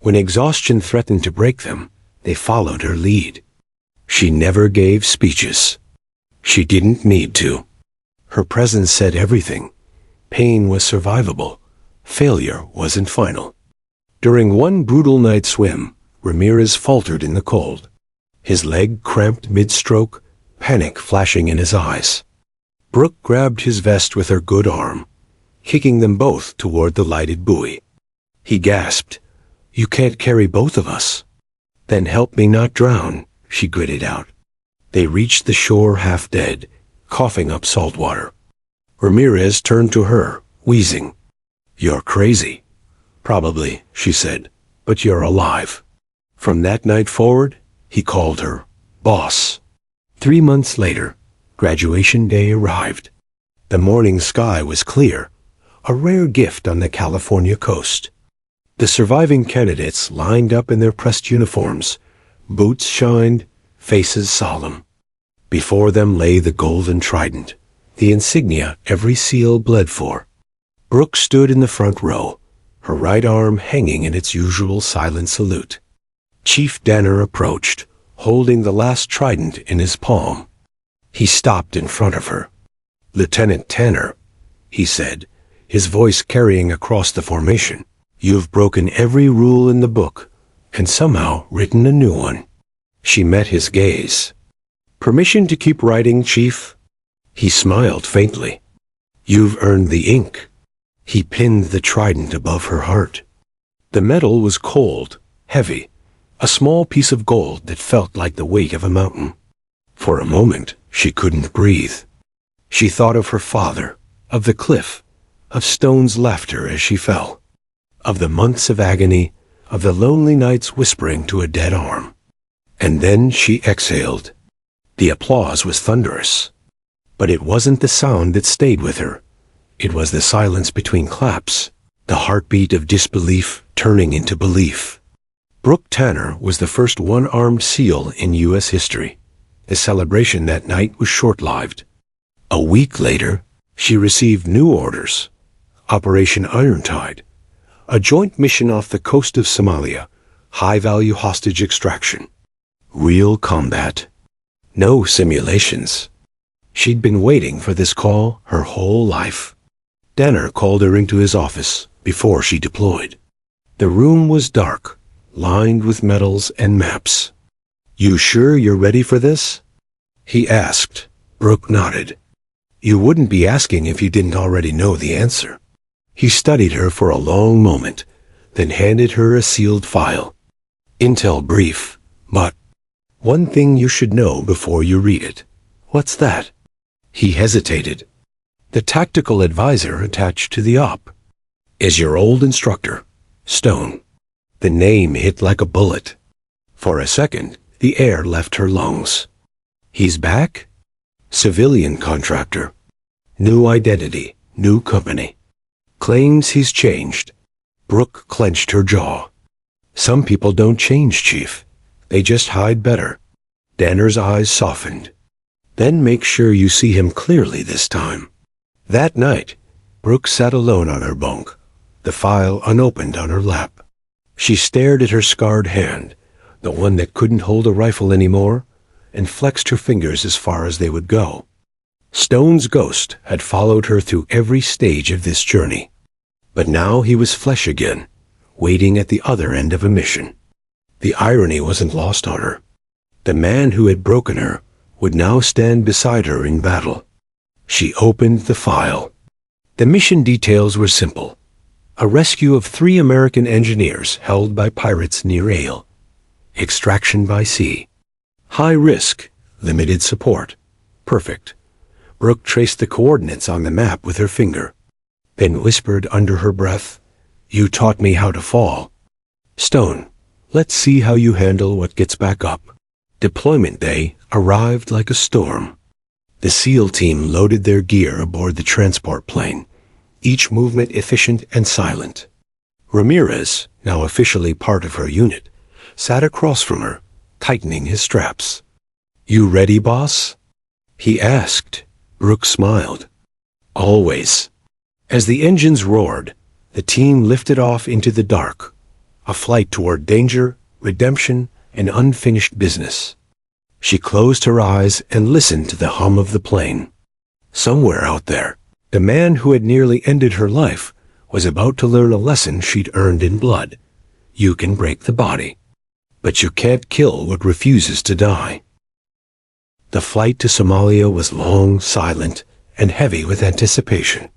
When exhaustion threatened to break them, they followed her lead. She never gave speeches. She didn't need to. Her presence said everything. Pain was survivable. Failure wasn't final." During one brutal night swim, Ramirez faltered in the cold. His leg cramped mid-stroke, panic flashing in his eyes. Brooke grabbed his vest with her good arm, kicking them both toward the lighted buoy. He gasped, "You can't carry both of us." "Then help me not drown," she gritted out. They reached the shore half dead, coughing up salt water. Ramirez turned to her, wheezing. "You're crazy." "Probably," she said, "but you're alive." From that night forward, he called her boss. 3 months later, graduation day arrived. The morning sky was clear, a rare gift on the California coast. The surviving candidates lined up in their pressed uniforms, boots shined, faces solemn. Before them lay the golden trident, the insignia every SEAL bled for. Brooke stood in the front row, her right arm hanging in its usual silent salute. Chief Danner approached, holding the last trident in his palm. He stopped in front of her. "Lieutenant Tanner," he said, his voice carrying across the formation, "you've broken every rule in the book, and somehow written a new one." She met his gaze. "Permission to keep writing, Chief?" He smiled faintly. "You've earned the ink." He pinned the trident above her heart. The metal was cold, heavy, a small piece of gold that felt like the weight of a mountain. For a moment, she couldn't breathe. She thought of her father, of the cliff, of Stone's laughter as she fell, of the months of agony, of the lonely nights whispering to a dead arm. And then she exhaled. The applause was thunderous. But it wasn't the sound that stayed with her. It was the silence between claps, the heartbeat of disbelief turning into belief. Brooke Tanner was the first one-armed SEAL in U.S. history. The celebration that night was short-lived. A week later, She received new orders. Operation Ironside, a joint mission off the coast of Somalia, high-value hostage extraction. Real combat. No simulations. She'd been waiting for this call her whole life. Danner called her into his office before she deployed. The room was dark, lined with medals and maps. "You sure you're ready for this?" he asked. Brooke nodded. "You wouldn't be asking if you didn't already know the answer." He studied her for a long moment, then handed her a sealed file. "Intel brief, but one thing you should know before you read it." "What's that?" He hesitated. "The tactical advisor attached to the op is your old instructor, Stone." The name hit like a bullet. For a second, the air left her lungs. "He's back?" "Civilian contractor. New identity, new company. Claims he's changed." Brooke clenched her jaw. "Some people don't change, Chief. They just hide better." Danner's eyes softened. "Then make sure you see him clearly this time." That night, Brooke sat alone on her bunk, the file unopened on her lap. She stared at her scarred hand, the one that couldn't hold a rifle anymore, and flexed her fingers as far as they would go. Stone's ghost had followed her through every stage of this journey. But now he was flesh again, waiting at the other end of a mission. The irony wasn't lost on her. The man who had broken her would now stand beside her in battle. She opened the file. The mission details were simple. A rescue of 3 American engineers held by pirates near Ale. Extraction by sea. High risk, limited support. Perfect. Brooke traced the coordinates on the map with her finger, then whispered under her breath, "You taught me how to fall. Stone, let's see how you handle what gets back up." Deployment day arrived like a storm. The SEAL team loaded their gear aboard the transport plane, each movement efficient and silent. Ramirez, now officially part of her unit, sat across from her, tightening his straps. "You ready, boss?" he asked. Brooke smiled. "Always." As the engines roared, the team lifted off into the dark, a flight toward danger, redemption, and unfinished business. She closed her eyes and listened to the hum of the plane. Somewhere out there, the man who had nearly ended her life was about to learn a lesson she'd earned in blood. You can break the body, but you can't kill what refuses to die. The flight to Somalia was long, silent, and heavy with anticipation.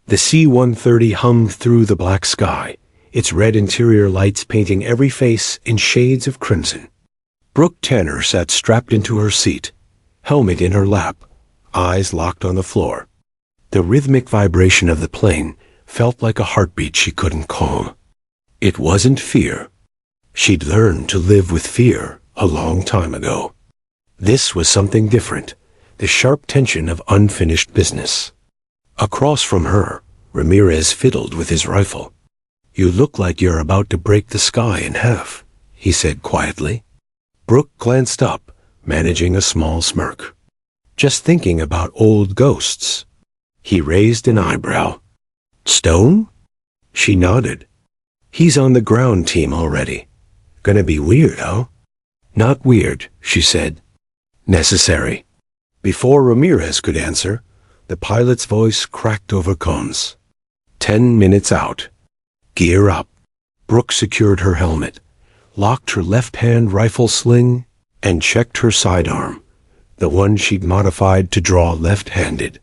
The C-130 hummed through the black sky, its red interior lights painting every face in shades of crimson. Brooke Tanner sat strapped into her seat, helmet in her lap, eyes locked on the floor. The rhythmic vibration of the plane felt like a heartbeat she couldn't calm. It wasn't fear. She'd learned to live with fear a long time ago. This was something different, the sharp tension of unfinished business. Across from her, Ramirez fiddled with his rifle. "You look like you're about to break the sky in half," he said quietly. Brooke glanced up, managing a small smirk. "Just thinking about old ghosts." He raised an eyebrow. "Stone?" She nodded. "He's on the ground team already. Gonna be weird, huh?" "Not weird," she said. "Necessary." Before Ramirez could answer, the pilot's voice cracked over comms. 10 minutes out. Gear up." Brooke secured her helmet, locked her left-hand rifle sling, and checked her sidearm, the one she'd modified to draw left-handed.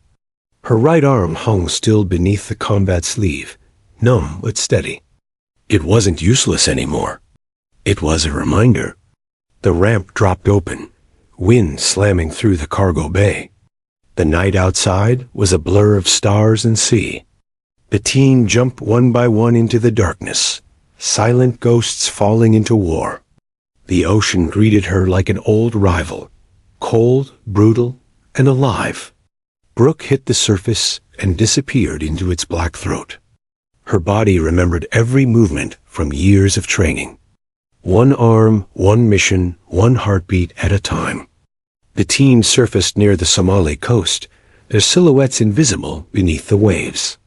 Her right arm hung still beneath the combat sleeve, numb but steady. It wasn't useless anymore. It was a reminder. The ramp dropped open, wind slamming through the cargo bay. The night outside was a blur of stars and sea. The team jumped one by one into the darkness, silent ghosts falling into war. The ocean greeted her like an old rival, cold, brutal, and alive. Brooke hit the surface and disappeared into its black throat. Her body remembered every movement from years of training. One arm, one mission, one heartbeat at a time. The team surfaced near the Somali coast, their silhouettes invisible beneath the waves.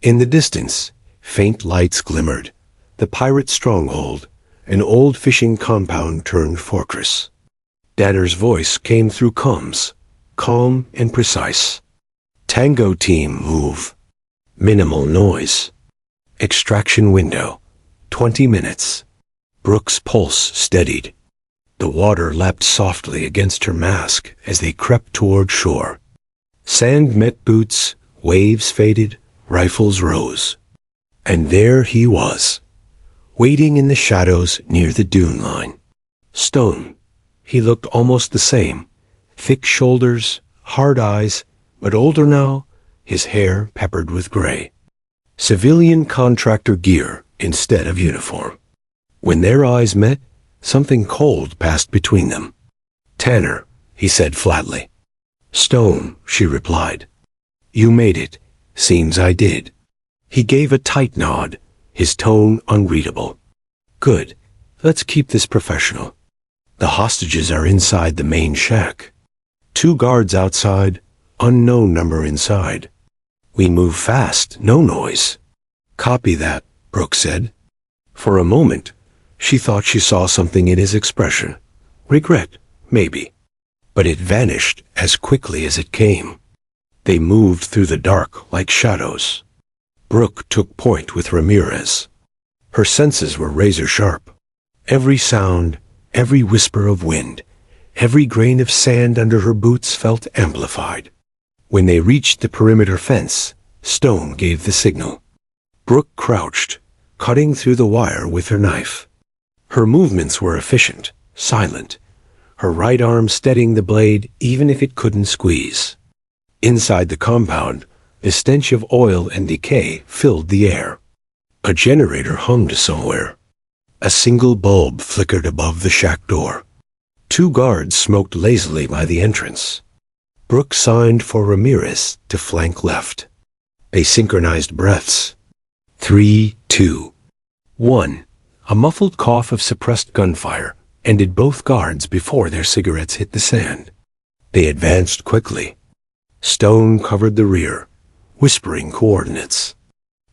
In the distance, faint lights glimmered. The pirate stronghold, an old fishing compound turned fortress. Danner's voice came through comms, calm and precise. Tango team move. Minimal noise. Extraction window. 20 minutes. Brooke's pulse steadied. The water lapped softly against her mask as they crept toward shore. Sand met boots, waves faded, rifles rose. And there he was, waiting in the shadows near the dune line. Stone. He looked almost the same. Thick shoulders, hard eyes, but older now, his hair peppered with gray. Civilian contractor gear instead of uniform. When their eyes met, something cold passed between them. "Tanner," he said flatly. "Stone," she replied. "You made it. Seems I did." He gave a tight nod, his tone unreadable. "Good. Let's keep this professional. The hostages are inside the main shack. 2 guards outside, unknown number inside. We move fast, no noise." "Copy that," Brooke said. For a moment, she thought she saw something in his expression. Regret, maybe. But it vanished as quickly as it came. They moved through the dark like shadows. Brooke took point with Ramirez. Her senses were razor sharp. Every sound, every whisper of wind, every grain of sand under her boots felt amplified. When they reached the perimeter fence, Stone gave the signal. Brooke crouched, cutting through the wire with her knife. Her movements were efficient, silent, her right arm steadying the blade even if it couldn't squeeze. Inside the compound, the stench of oil and decay filled the air. A generator hummed somewhere. A single bulb flickered above the shack door. 2 guards smoked lazily by the entrance. Brooke signed for Ramirez to flank left. They synchronized breaths. 3, 2, 1. A muffled cough of suppressed gunfire ended both guards before their cigarettes hit the sand. They advanced quickly. Stone covered the rear, whispering coordinates.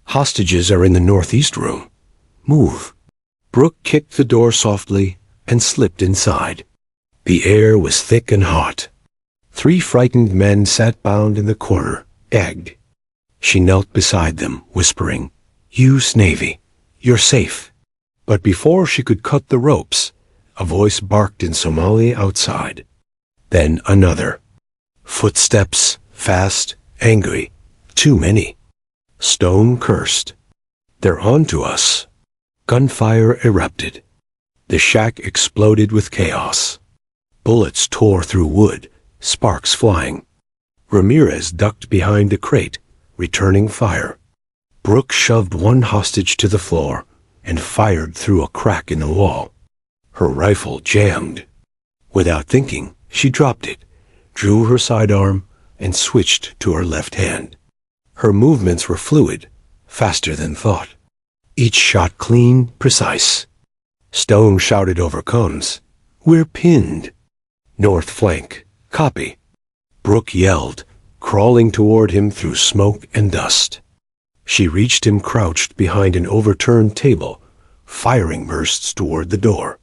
"Hostages are in the northeast room. Move." Brooke kicked the door softly and slipped inside. The air was thick and hot. 3 frightened men sat bound in the corner, gagged. She knelt beside them, whispering, "Use Navy. You're safe." But before she could cut the ropes, a voice barked in Somali outside. Then another. Footsteps, fast, angry. Too many. Stone cursed. "They're on to us." Gunfire erupted. The shack exploded with chaos. Bullets tore through wood, sparks flying. Ramirez ducked behind a crate, returning fire. Brooke shoved one hostage to the floor and fired through a crack in the wall. Her rifle jammed. Without thinking, she dropped it, drew her sidearm, and switched to her left hand. Her movements were fluid, faster than thought. Each shot clean, precise. Stone shouted over comms, "We're pinned." "North flank. Copy." Brooke yelled, crawling toward him through smoke and dust. She reached him crouched behind an overturned table, firing bursts toward the door.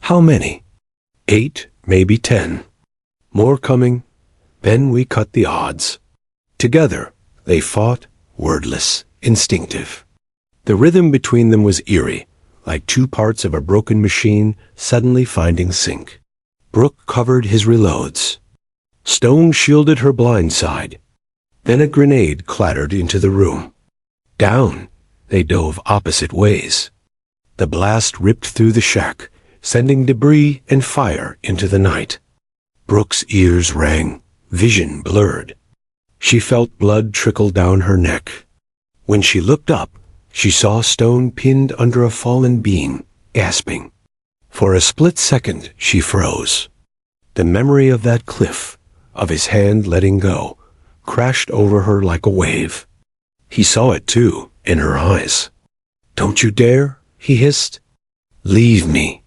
"How many?" 8, maybe 10. "More coming." Then we cut the odds. Together, they fought, wordless, instinctive. The rhythm between them was eerie, like 2 parts of a broken machine suddenly finding sync. Brooke covered his reloads. Stone shielded her blind side. Then a grenade clattered into the room. Down, they dove opposite ways. The blast ripped through the shack, sending debris and fire into the night. Brooke's ears rang, vision blurred. She felt blood trickle down her neck. When she looked up, she saw Stone pinned under a fallen beam, gasping. For a split second, she froze. The memory of that cliff, of his hand letting go, crashed over her like a wave. He saw it too, in her eyes. "Don't you dare," he hissed. "Leave me."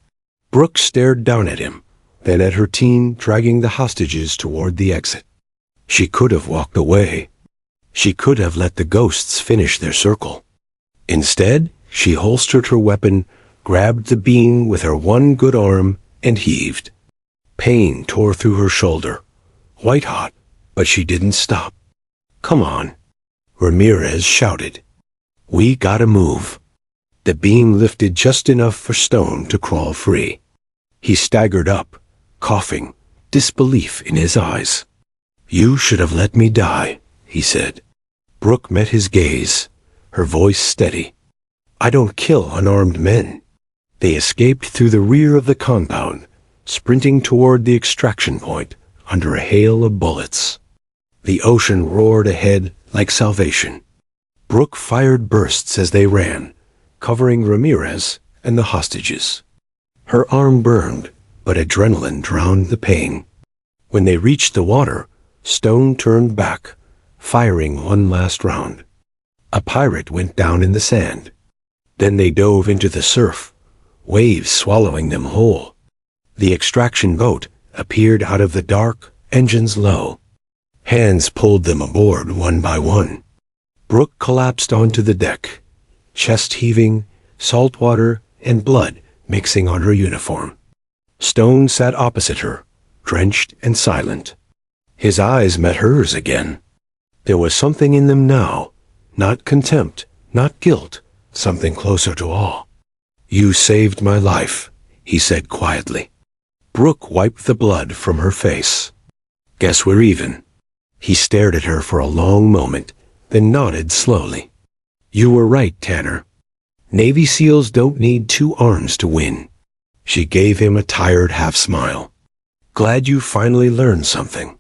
Brooke stared down at him, then at her team dragging the hostages toward the exit. She could have walked away. She could have let the ghosts finish their circle. Instead, she holstered her weapon, grabbed the beam with her one good arm, and heaved. Pain tore through her shoulder, white hot, but she didn't stop. "Come on," Ramirez shouted. "We gotta move." The beam lifted just enough for Stone to crawl free. He staggered up, coughing, disbelief in his eyes. "You should have let me die," he said. Brooke met his gaze, her voice steady. "I don't kill unarmed men." They escaped through the rear of the compound, sprinting toward the extraction point under a hail of bullets. The ocean roared ahead like salvation. Brooke fired bursts as they ran, covering Ramirez and the hostages. Her arm burned, but adrenaline drowned the pain. When they reached the water, Stone turned back, firing one last round. A pirate went down in the sand. Then they dove into the surf, waves swallowing them whole. The extraction boat appeared out of the dark, engines low. Hands pulled them aboard one by one. Brooke collapsed onto the deck, chest heaving, salt water and blood mixing on her uniform. Stone sat opposite her, drenched and silent. His eyes met hers again. There was something in them now, not contempt, not guilt, something closer to awe. "You saved my life," he said quietly. Brooke wiped the blood from her face. "Guess we're even." He stared at her for a long moment, then nodded slowly. "You were right, Tanner. Navy SEALs don't need two arms to win." She gave him a tired half-smile. "Glad you finally learned something."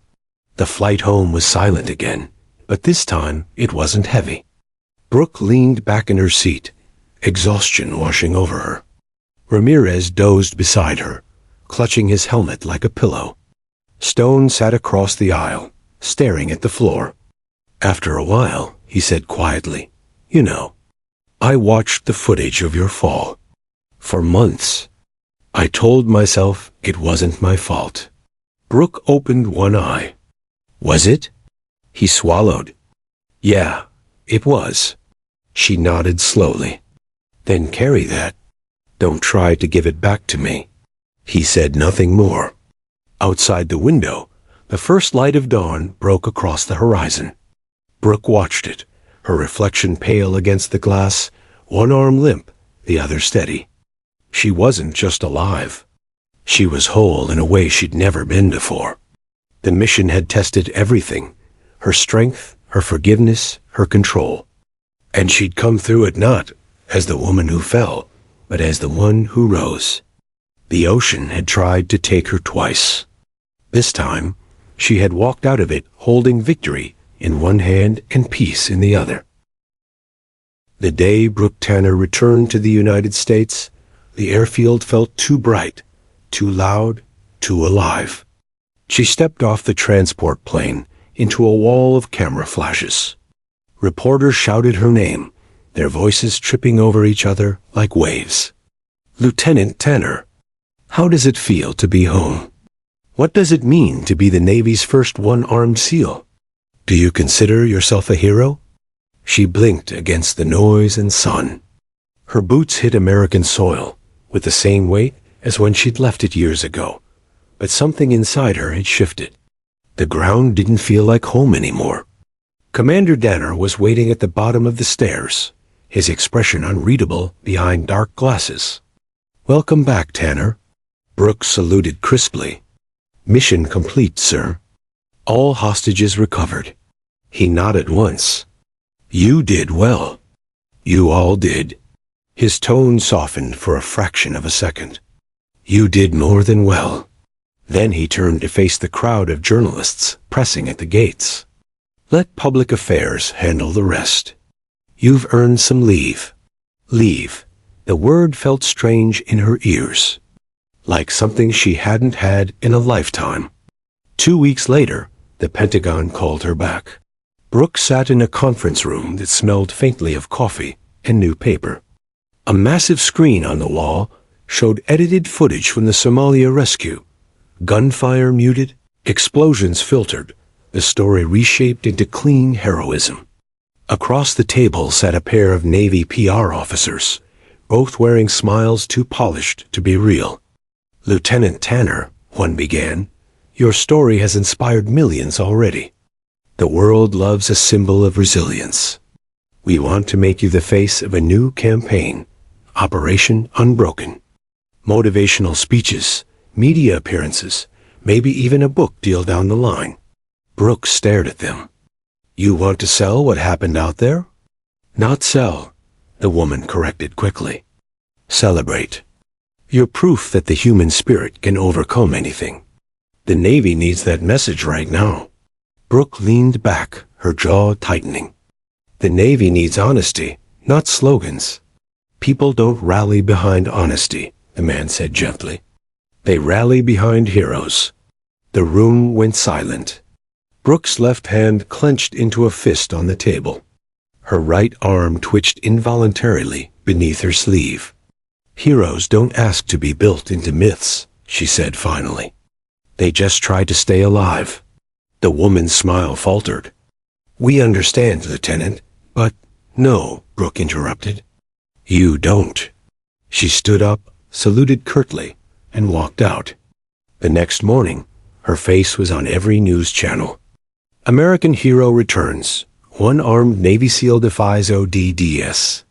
The flight home was silent again, but this time it wasn't heavy. Brooke leaned back in her seat, exhaustion washing over her. Ramirez dozed beside her, clutching his helmet like a pillow. Stone sat across the aisle, staring at the floor. After a while, he said quietly, "You know, I watched the footage of your fall. For months, I told myself it wasn't my fault." Brooke opened one eye. "Was it?" He swallowed. "Yeah, it was." She nodded slowly. "Then carry that. Don't try to give it back to me." He said nothing more. Outside the window, the first light of dawn broke across the horizon. Brooke watched it, her reflection pale against the glass, one arm limp, the other steady. She wasn't just alive. She was whole in a way she'd never been before. The mission had tested everything, her strength, her forgiveness, her control. And she'd come through it not as the woman who fell, but as the one who rose. The ocean had tried to take her twice. This time, she had walked out of it holding victory in one hand and peace in the other. The day Brooke Tanner returned to the United States, the airfield felt too bright, too loud, too alive. She stepped off the transport plane into a wall of camera flashes. Reporters shouted her name, their voices tripping over each other like waves. "Lieutenant Tanner, how does it feel to be home? What does it mean to be the Navy's first one-armed SEAL? Do you consider yourself a hero?" She blinked against the noise and sun. Her boots hit American soil with the same weight as when she'd left it years ago, but something inside her had shifted. The ground didn't feel like home anymore. Commander Danner was waiting at the bottom of the stairs, his expression unreadable behind dark glasses. "Welcome back, Tanner." Brooke saluted crisply. "Mission complete, sir. All hostages recovered." He nodded once. "You did well. You all did." His tone softened for a fraction of a second. "You did more than well." Then he turned to face the crowd of journalists pressing at the gates. "Let public affairs handle the rest. You've earned some leave." Leave. The word felt strange in her ears, like something she hadn't had in a lifetime. 2 weeks later, the Pentagon called her back. Brooke sat in a conference room that smelled faintly of coffee and new paper. A massive screen on the wall showed edited footage from the Somalia rescue. Gunfire muted, explosions filtered, the story reshaped into clean heroism. Across the table sat a pair of Navy PR officers, both wearing smiles too polished to be real. "Lieutenant Tanner," one began, "your story has inspired millions already. The world loves a symbol of resilience. We want to make you the face of a new campaign, Operation Unbroken. Motivational speeches, media appearances, maybe even a book deal down the line." Brooke stared at them. "You want to sell what happened out there?" "Not sell," the woman corrected quickly. "Celebrate. You're proof that the human spirit can overcome anything. The Navy needs that message right now." Brooke leaned back, her jaw tightening. "The Navy needs honesty, not slogans." "People don't rally behind honesty," the man said gently. "They rally behind heroes." The room went silent. Brooke's left hand clenched into a fist on the table. Her right arm twitched involuntarily beneath her sleeve. "Heroes don't ask to be built into myths," she said finally. "They just try to stay alive." The woman's smile faltered. "We understand, Lieutenant, but—" "No," Brooke interrupted. "You don't." She stood up, saluted curtly, and walked out. The next morning, her face was on every news channel. "American hero returns. One-armed Navy SEAL defies ODDS."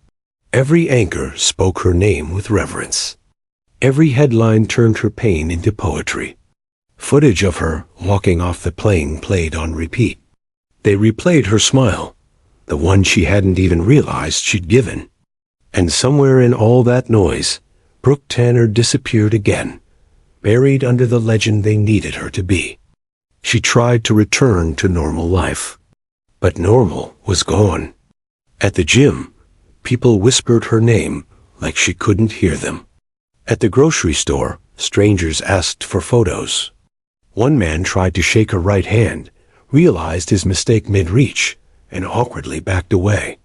Every anchor spoke her name with reverence. Every headline turned her pain into poetry. Footage of her walking off the plane played on repeat. They replayed her smile, the one she hadn't even realized she'd given. And somewhere in all that noise, Brooke Tanner disappeared again, buried under the legend they needed her to be. She tried to return to normal life, but normal was gone. At the gym, people whispered her name like she couldn't hear them. At the grocery store, strangers asked for photos. One man tried to shake her right hand, realized his mistake mid-reach, and awkwardly backed away.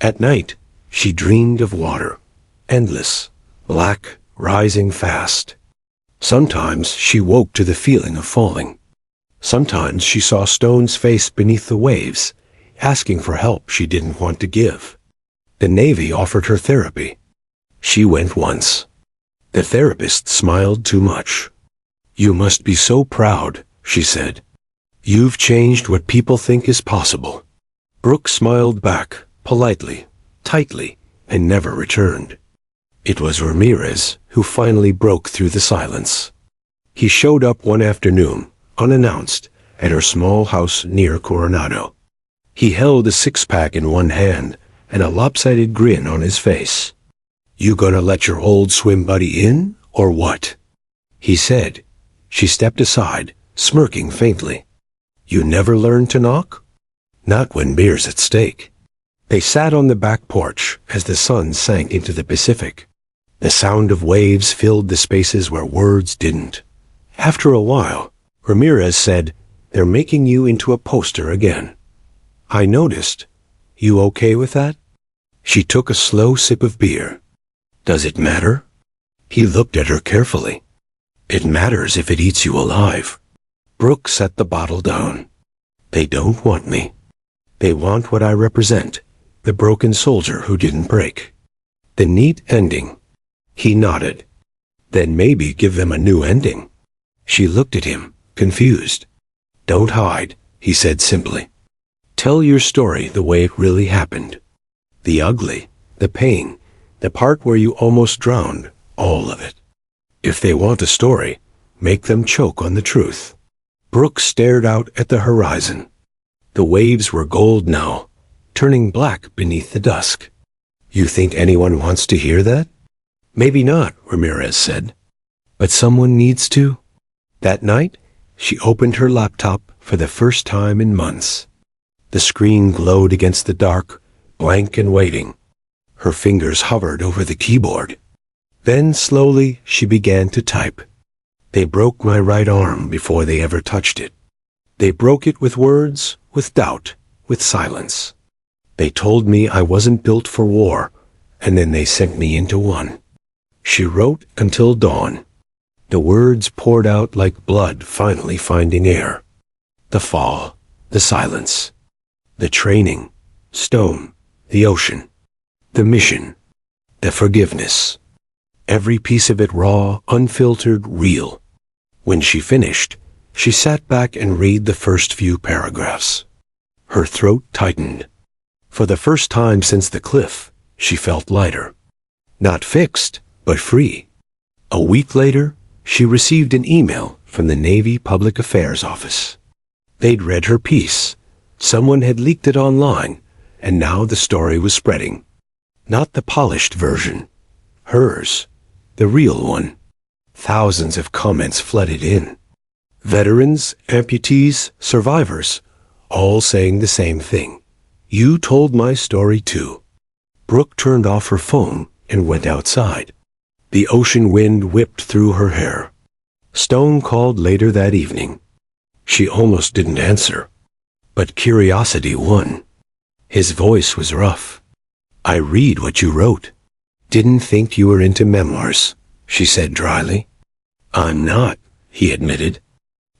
At night, she dreamed of water, endless, black, rising fast. Sometimes she woke to the feeling of falling. Sometimes she saw Stone's face beneath the waves, asking for help she didn't want to give. The Navy offered her therapy. She went once. The therapist smiled too much. "You must be so proud," she said. "You've changed what people think is possible." Brooke smiled back, politely, tightly, and never returned. It was Ramirez who finally broke through the silence. He showed up one afternoon, unannounced, at her small house near Coronado. He held a six-pack in one hand and a lopsided grin on his face. "You gonna let your old swim buddy in, or what?" he said. She stepped aside, smirking faintly. "You never learn to knock?" "Not when beer's at stake." They sat on the back porch as the sun sank into the Pacific. The sound of waves filled the spaces where words didn't. After a while, Ramirez said, "They're making you into a poster again." "I noticed. You okay with that?" She took a slow sip of beer. "Does it matter?" He looked at her carefully. "It matters if it eats you alive." Brooke set the bottle down. "They don't want me. They want what I represent, the broken soldier who didn't break." The neat ending. He nodded. "Then maybe give them a new ending." She looked at him, confused. "Don't hide," he said simply. "Tell your story the way it really happened. The ugly, the pain, the part where you almost drowned, all of it. If they want a story, make them choke on the truth." Brooke stared out at the horizon. The waves were gold now, turning black beneath the dusk. "You think anyone wants to hear that?" "Maybe not," Ramirez said. "But someone needs to." That night, she opened her laptop for the first time in months. The screen glowed against the dark, blank and waiting. Her fingers hovered over the keyboard. Then slowly she began to type. "They broke my right arm before they ever touched it. They broke it with words, with doubt, with silence. They told me I wasn't built for war, and then they sent me into one." She wrote until dawn. The words poured out like blood finally finding air. The fall, The silence. The training. Stone. The ocean. The mission. The forgiveness. Every piece of it raw, unfiltered, real. When she finished, she sat back and read the first few paragraphs. Her throat tightened. For the first time since the cliff, she felt lighter. Not fixed, but free. A week later, she received an email from the Navy Public Affairs Office. They'd read her piece. Someone had leaked it online, and now the story was spreading. Not the polished version. Hers. The real one. Thousands of comments flooded in. Veterans, amputees, survivors, all saying the same thing. You told my story too. Brooke turned off her phone and went outside. The ocean wind whipped through her hair. Stone called later that evening. She almost didn't answer. But curiosity won. His voice was rough. I read what you wrote. Didn't think you were into memoirs, she said dryly. I'm not, he admitted.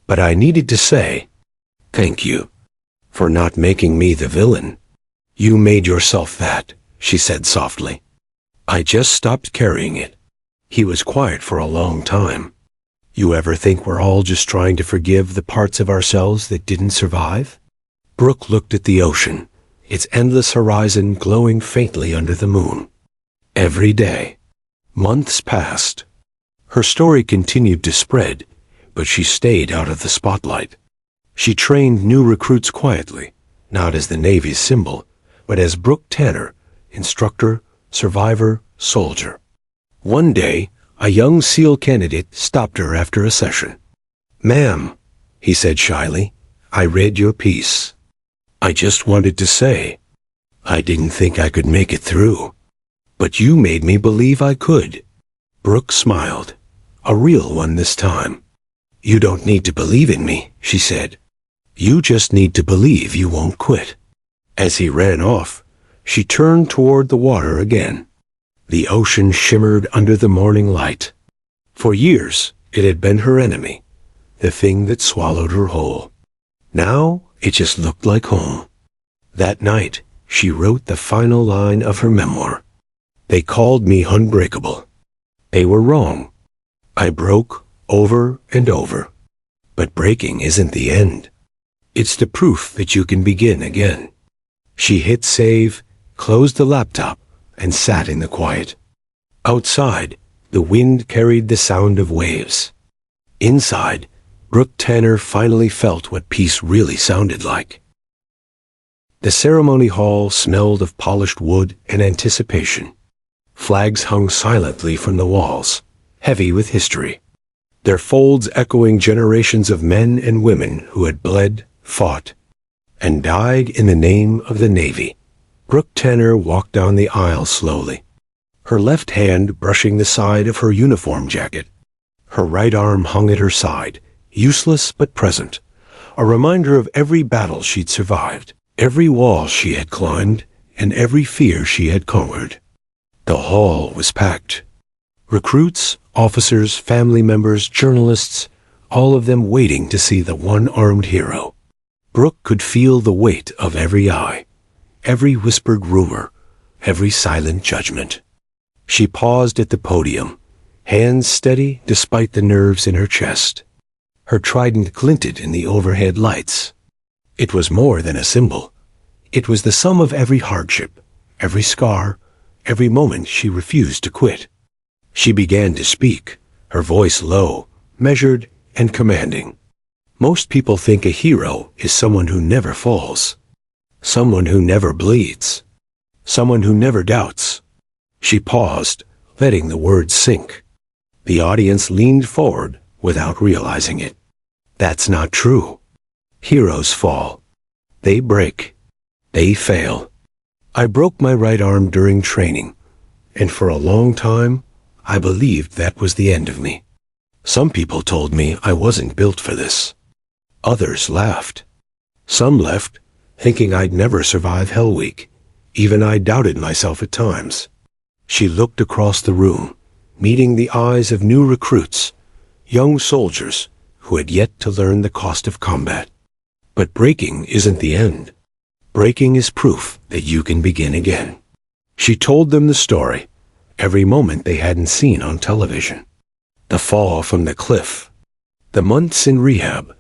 But I needed to say, thank you, for not making me the villain. You made yourself that, she said softly. I just stopped carrying it. He was quiet for a long time. You ever think we're all just trying to forgive the parts of ourselves that didn't survive? Brooke looked at the ocean, its endless horizon glowing faintly under the moon. Every day. Months passed. Her story continued to spread, but she stayed out of the spotlight. She trained new recruits quietly, not as the Navy's symbol, but as Brooke Tanner, instructor, survivor, soldier. One day, a young SEAL candidate stopped her after a session. Ma'am, he said shyly, I read your piece. I just wanted to say, I didn't think I could make it through. But you made me believe I could. Brooke smiled, a real one this time. You don't need to believe in me, she said. You just need to believe you won't quit. As he ran off, she turned toward the water again. The ocean shimmered under the morning light. For years, it had been her enemy, the thing that swallowed her whole. Now, it just looked like home. That night, she wrote the final line of her memoir. They called me unbreakable. They were wrong. I broke over and over. But breaking isn't the end. It's the proof that you can begin again. She hit save, closed the laptop, and sat in the quiet. Outside, the wind carried the sound of waves. Inside, Brooke Tanner finally felt what peace really sounded like. The ceremony hall smelled of polished wood and anticipation. Flags hung silently from the walls, heavy with history, their folds echoing generations of men and women who had bled, fought, and died in the name of the Navy. Brooke Tanner walked down the aisle slowly, her left hand brushing the side of her uniform jacket. Her right arm hung at her side, useless but present, a reminder of every battle she'd survived, every wall she had climbed, and every fear she had conquered. The hall was packed. Recruits, officers, family members, journalists, all of them waiting to see the one-armed hero. Brooke could feel the weight of every eye, every whispered rumor, every silent judgment. She paused at the podium, hands steady despite the nerves in her chest. Her trident glinted in the overhead lights. It was more than a symbol. It was the sum of every hardship, every scar, every moment she refused to quit. She began to speak, her voice low, measured, and commanding. Most people think a hero is someone who never falls, someone who never bleeds, someone who never doubts. She paused, letting the words sink. The audience leaned forward without realizing it. That's not true. Heroes fall. They break. They fail. I broke my right arm during training, and for a long time, I believed that was the end of me. Some people told me I wasn't built for this. Others laughed. Some left, thinking I'd never survive Hell Week. Even I doubted myself at times. She looked across the room, meeting the eyes of new recruits, young soldiers who had yet to learn the cost of combat. But breaking isn't the end. Breaking is proof that you can begin again. She told them the story, every moment they hadn't seen on television. The fall from the cliff, the months in rehab,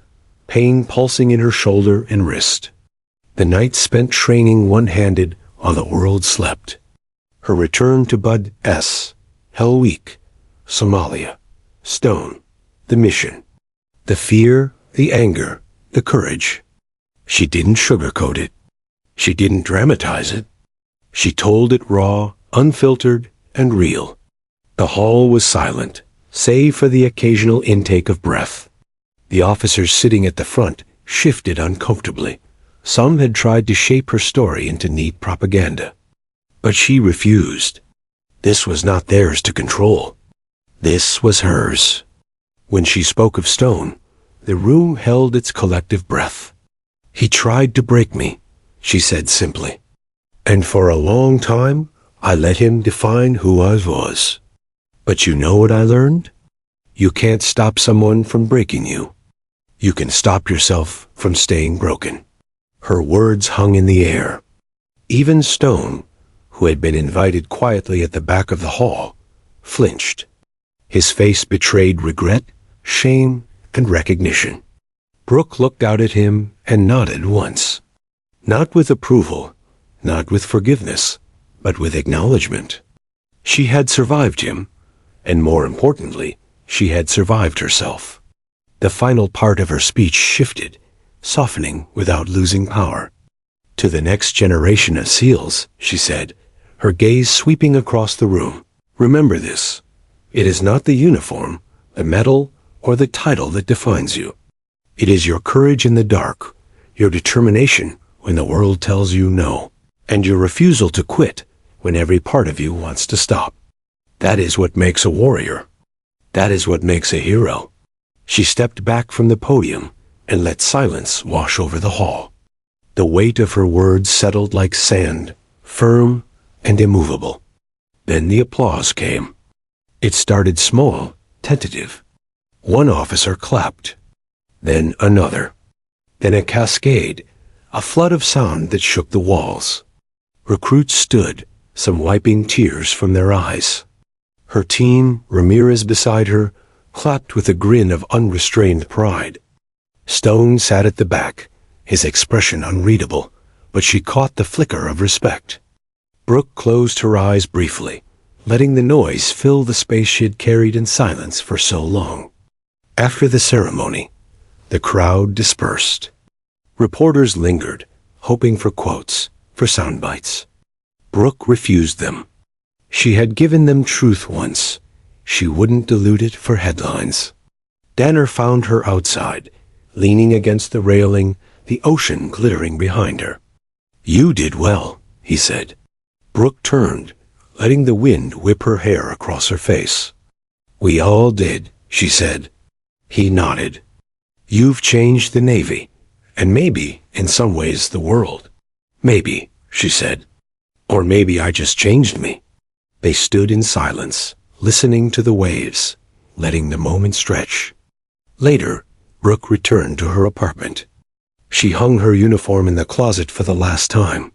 pain pulsing in her shoulder and wrist, the nights spent training one-handed while the world slept, her return to Bud S., Hell Week, Somalia, Stone, the mission, the fear, the anger, the courage. She didn't sugarcoat it. She didn't dramatize it. She told it raw, unfiltered, and real. The hall was silent, save for the occasional intake of breath. The officers sitting at the front shifted uncomfortably. Some had tried to shape her story into neat propaganda. But she refused. This was not theirs to control. This was hers. When she spoke of Stone, the room held its collective breath. "He tried to break me," she said simply. "And for a long time, I let him define who I was. But you know what I learned? You can't stop someone from breaking you. You can stop yourself from staying broken." Her words hung in the air. Even Stone, who had been invited quietly at the back of the hall, flinched. His face betrayed regret, shame, and recognition. Brooke looked out at him and nodded once. Not with approval, not with forgiveness, but with acknowledgement. She had survived him, and more importantly, she had survived herself. The final part of her speech shifted, softening without losing power. "To the next generation of SEALs," she said, her gaze sweeping across the room. "Remember this. It is not the uniform, the medal, or the title that defines you. It is your courage in the dark, your determination when the world tells you no, and your refusal to quit when every part of you wants to stop. That is what makes a warrior. That is what makes a hero." She stepped back from the podium and let silence wash over the hall. The weight of her words settled like sand, firm and immovable. Then the applause came. It started small, tentative. One officer clapped. Then another. Then a cascade, a flood of sound that shook the walls. Recruits stood, some wiping tears from their eyes. Her team, Ramirez beside her, clapped with a grin of unrestrained pride. Stone sat at the back, his expression unreadable, but she caught the flicker of respect. Brooke closed her eyes briefly, letting the noise fill the space she'd carried in silence for so long. After the ceremony, the crowd dispersed. Reporters lingered, hoping for quotes, for sound bites. Brooke refused them. She had given them truth once. She wouldn't dilute it for headlines. Danner found her outside, leaning against the railing, the ocean glittering behind her. "You did well," he said. Brooke turned, letting the wind whip her hair across her face. "We all did," she said. He nodded. "You've changed the Navy, and maybe, in some ways, the world." "Maybe," she said. "Or maybe I just changed me." They stood in silence, listening to the waves, letting the moment stretch. Later, Brooke returned to her apartment. She hung her uniform in the closet for the last time.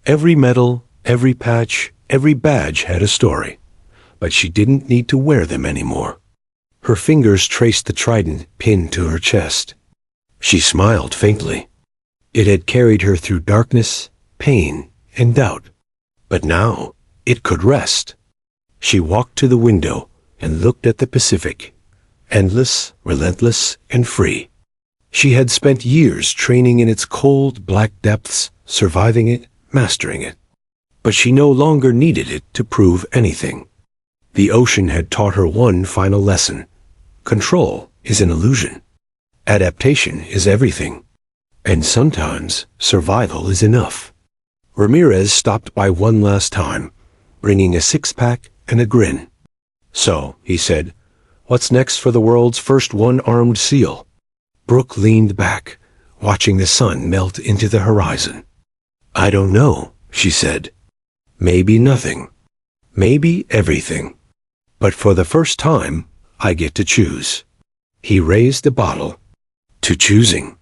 Every medal, every patch, every badge had a story, but she didn't need to wear them anymore. Her fingers traced the trident pinned to her chest. She smiled faintly. It had carried her through darkness, pain, and doubt. But now, it could rest. She walked to the window and looked at the Pacific, endless, relentless, and free. She had spent years training in its cold, black depths, surviving it, mastering it. But she no longer needed it to prove anything. The ocean had taught her one final lesson. Control is an illusion. Adaptation is everything. And sometimes survival is enough. Ramirez stopped by one last time, bringing a six-pack and a grin. "So," he said, "what's next for the world's first one-armed SEAL?" Brooke leaned back, watching the sun melt into the horizon. "I don't know," she said. "Maybe nothing. Maybe everything. But for the first time, I get to choose." He raised the bottle. "To choosing."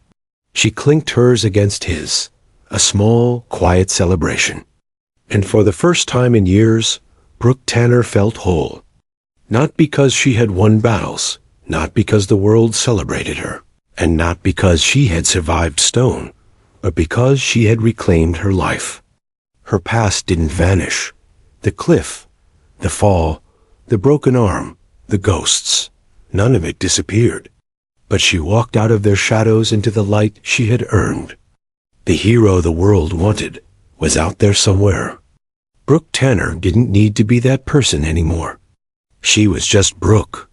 She clinked hers against his, a small, quiet celebration. And for the first time in years, Brooke Tanner felt whole. Not because she had won battles, not because the world celebrated her, and not because she had survived Stone, but because she had reclaimed her life. Her past didn't vanish. The cliff, the fall, the broken arm, the ghosts, none of it disappeared. But she walked out of their shadows into the light she had earned. The hero the world wanted was out there somewhere. Brooke Tanner didn't need to be that person anymore. She was just Brooke.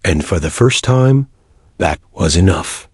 And for the first time, that was enough.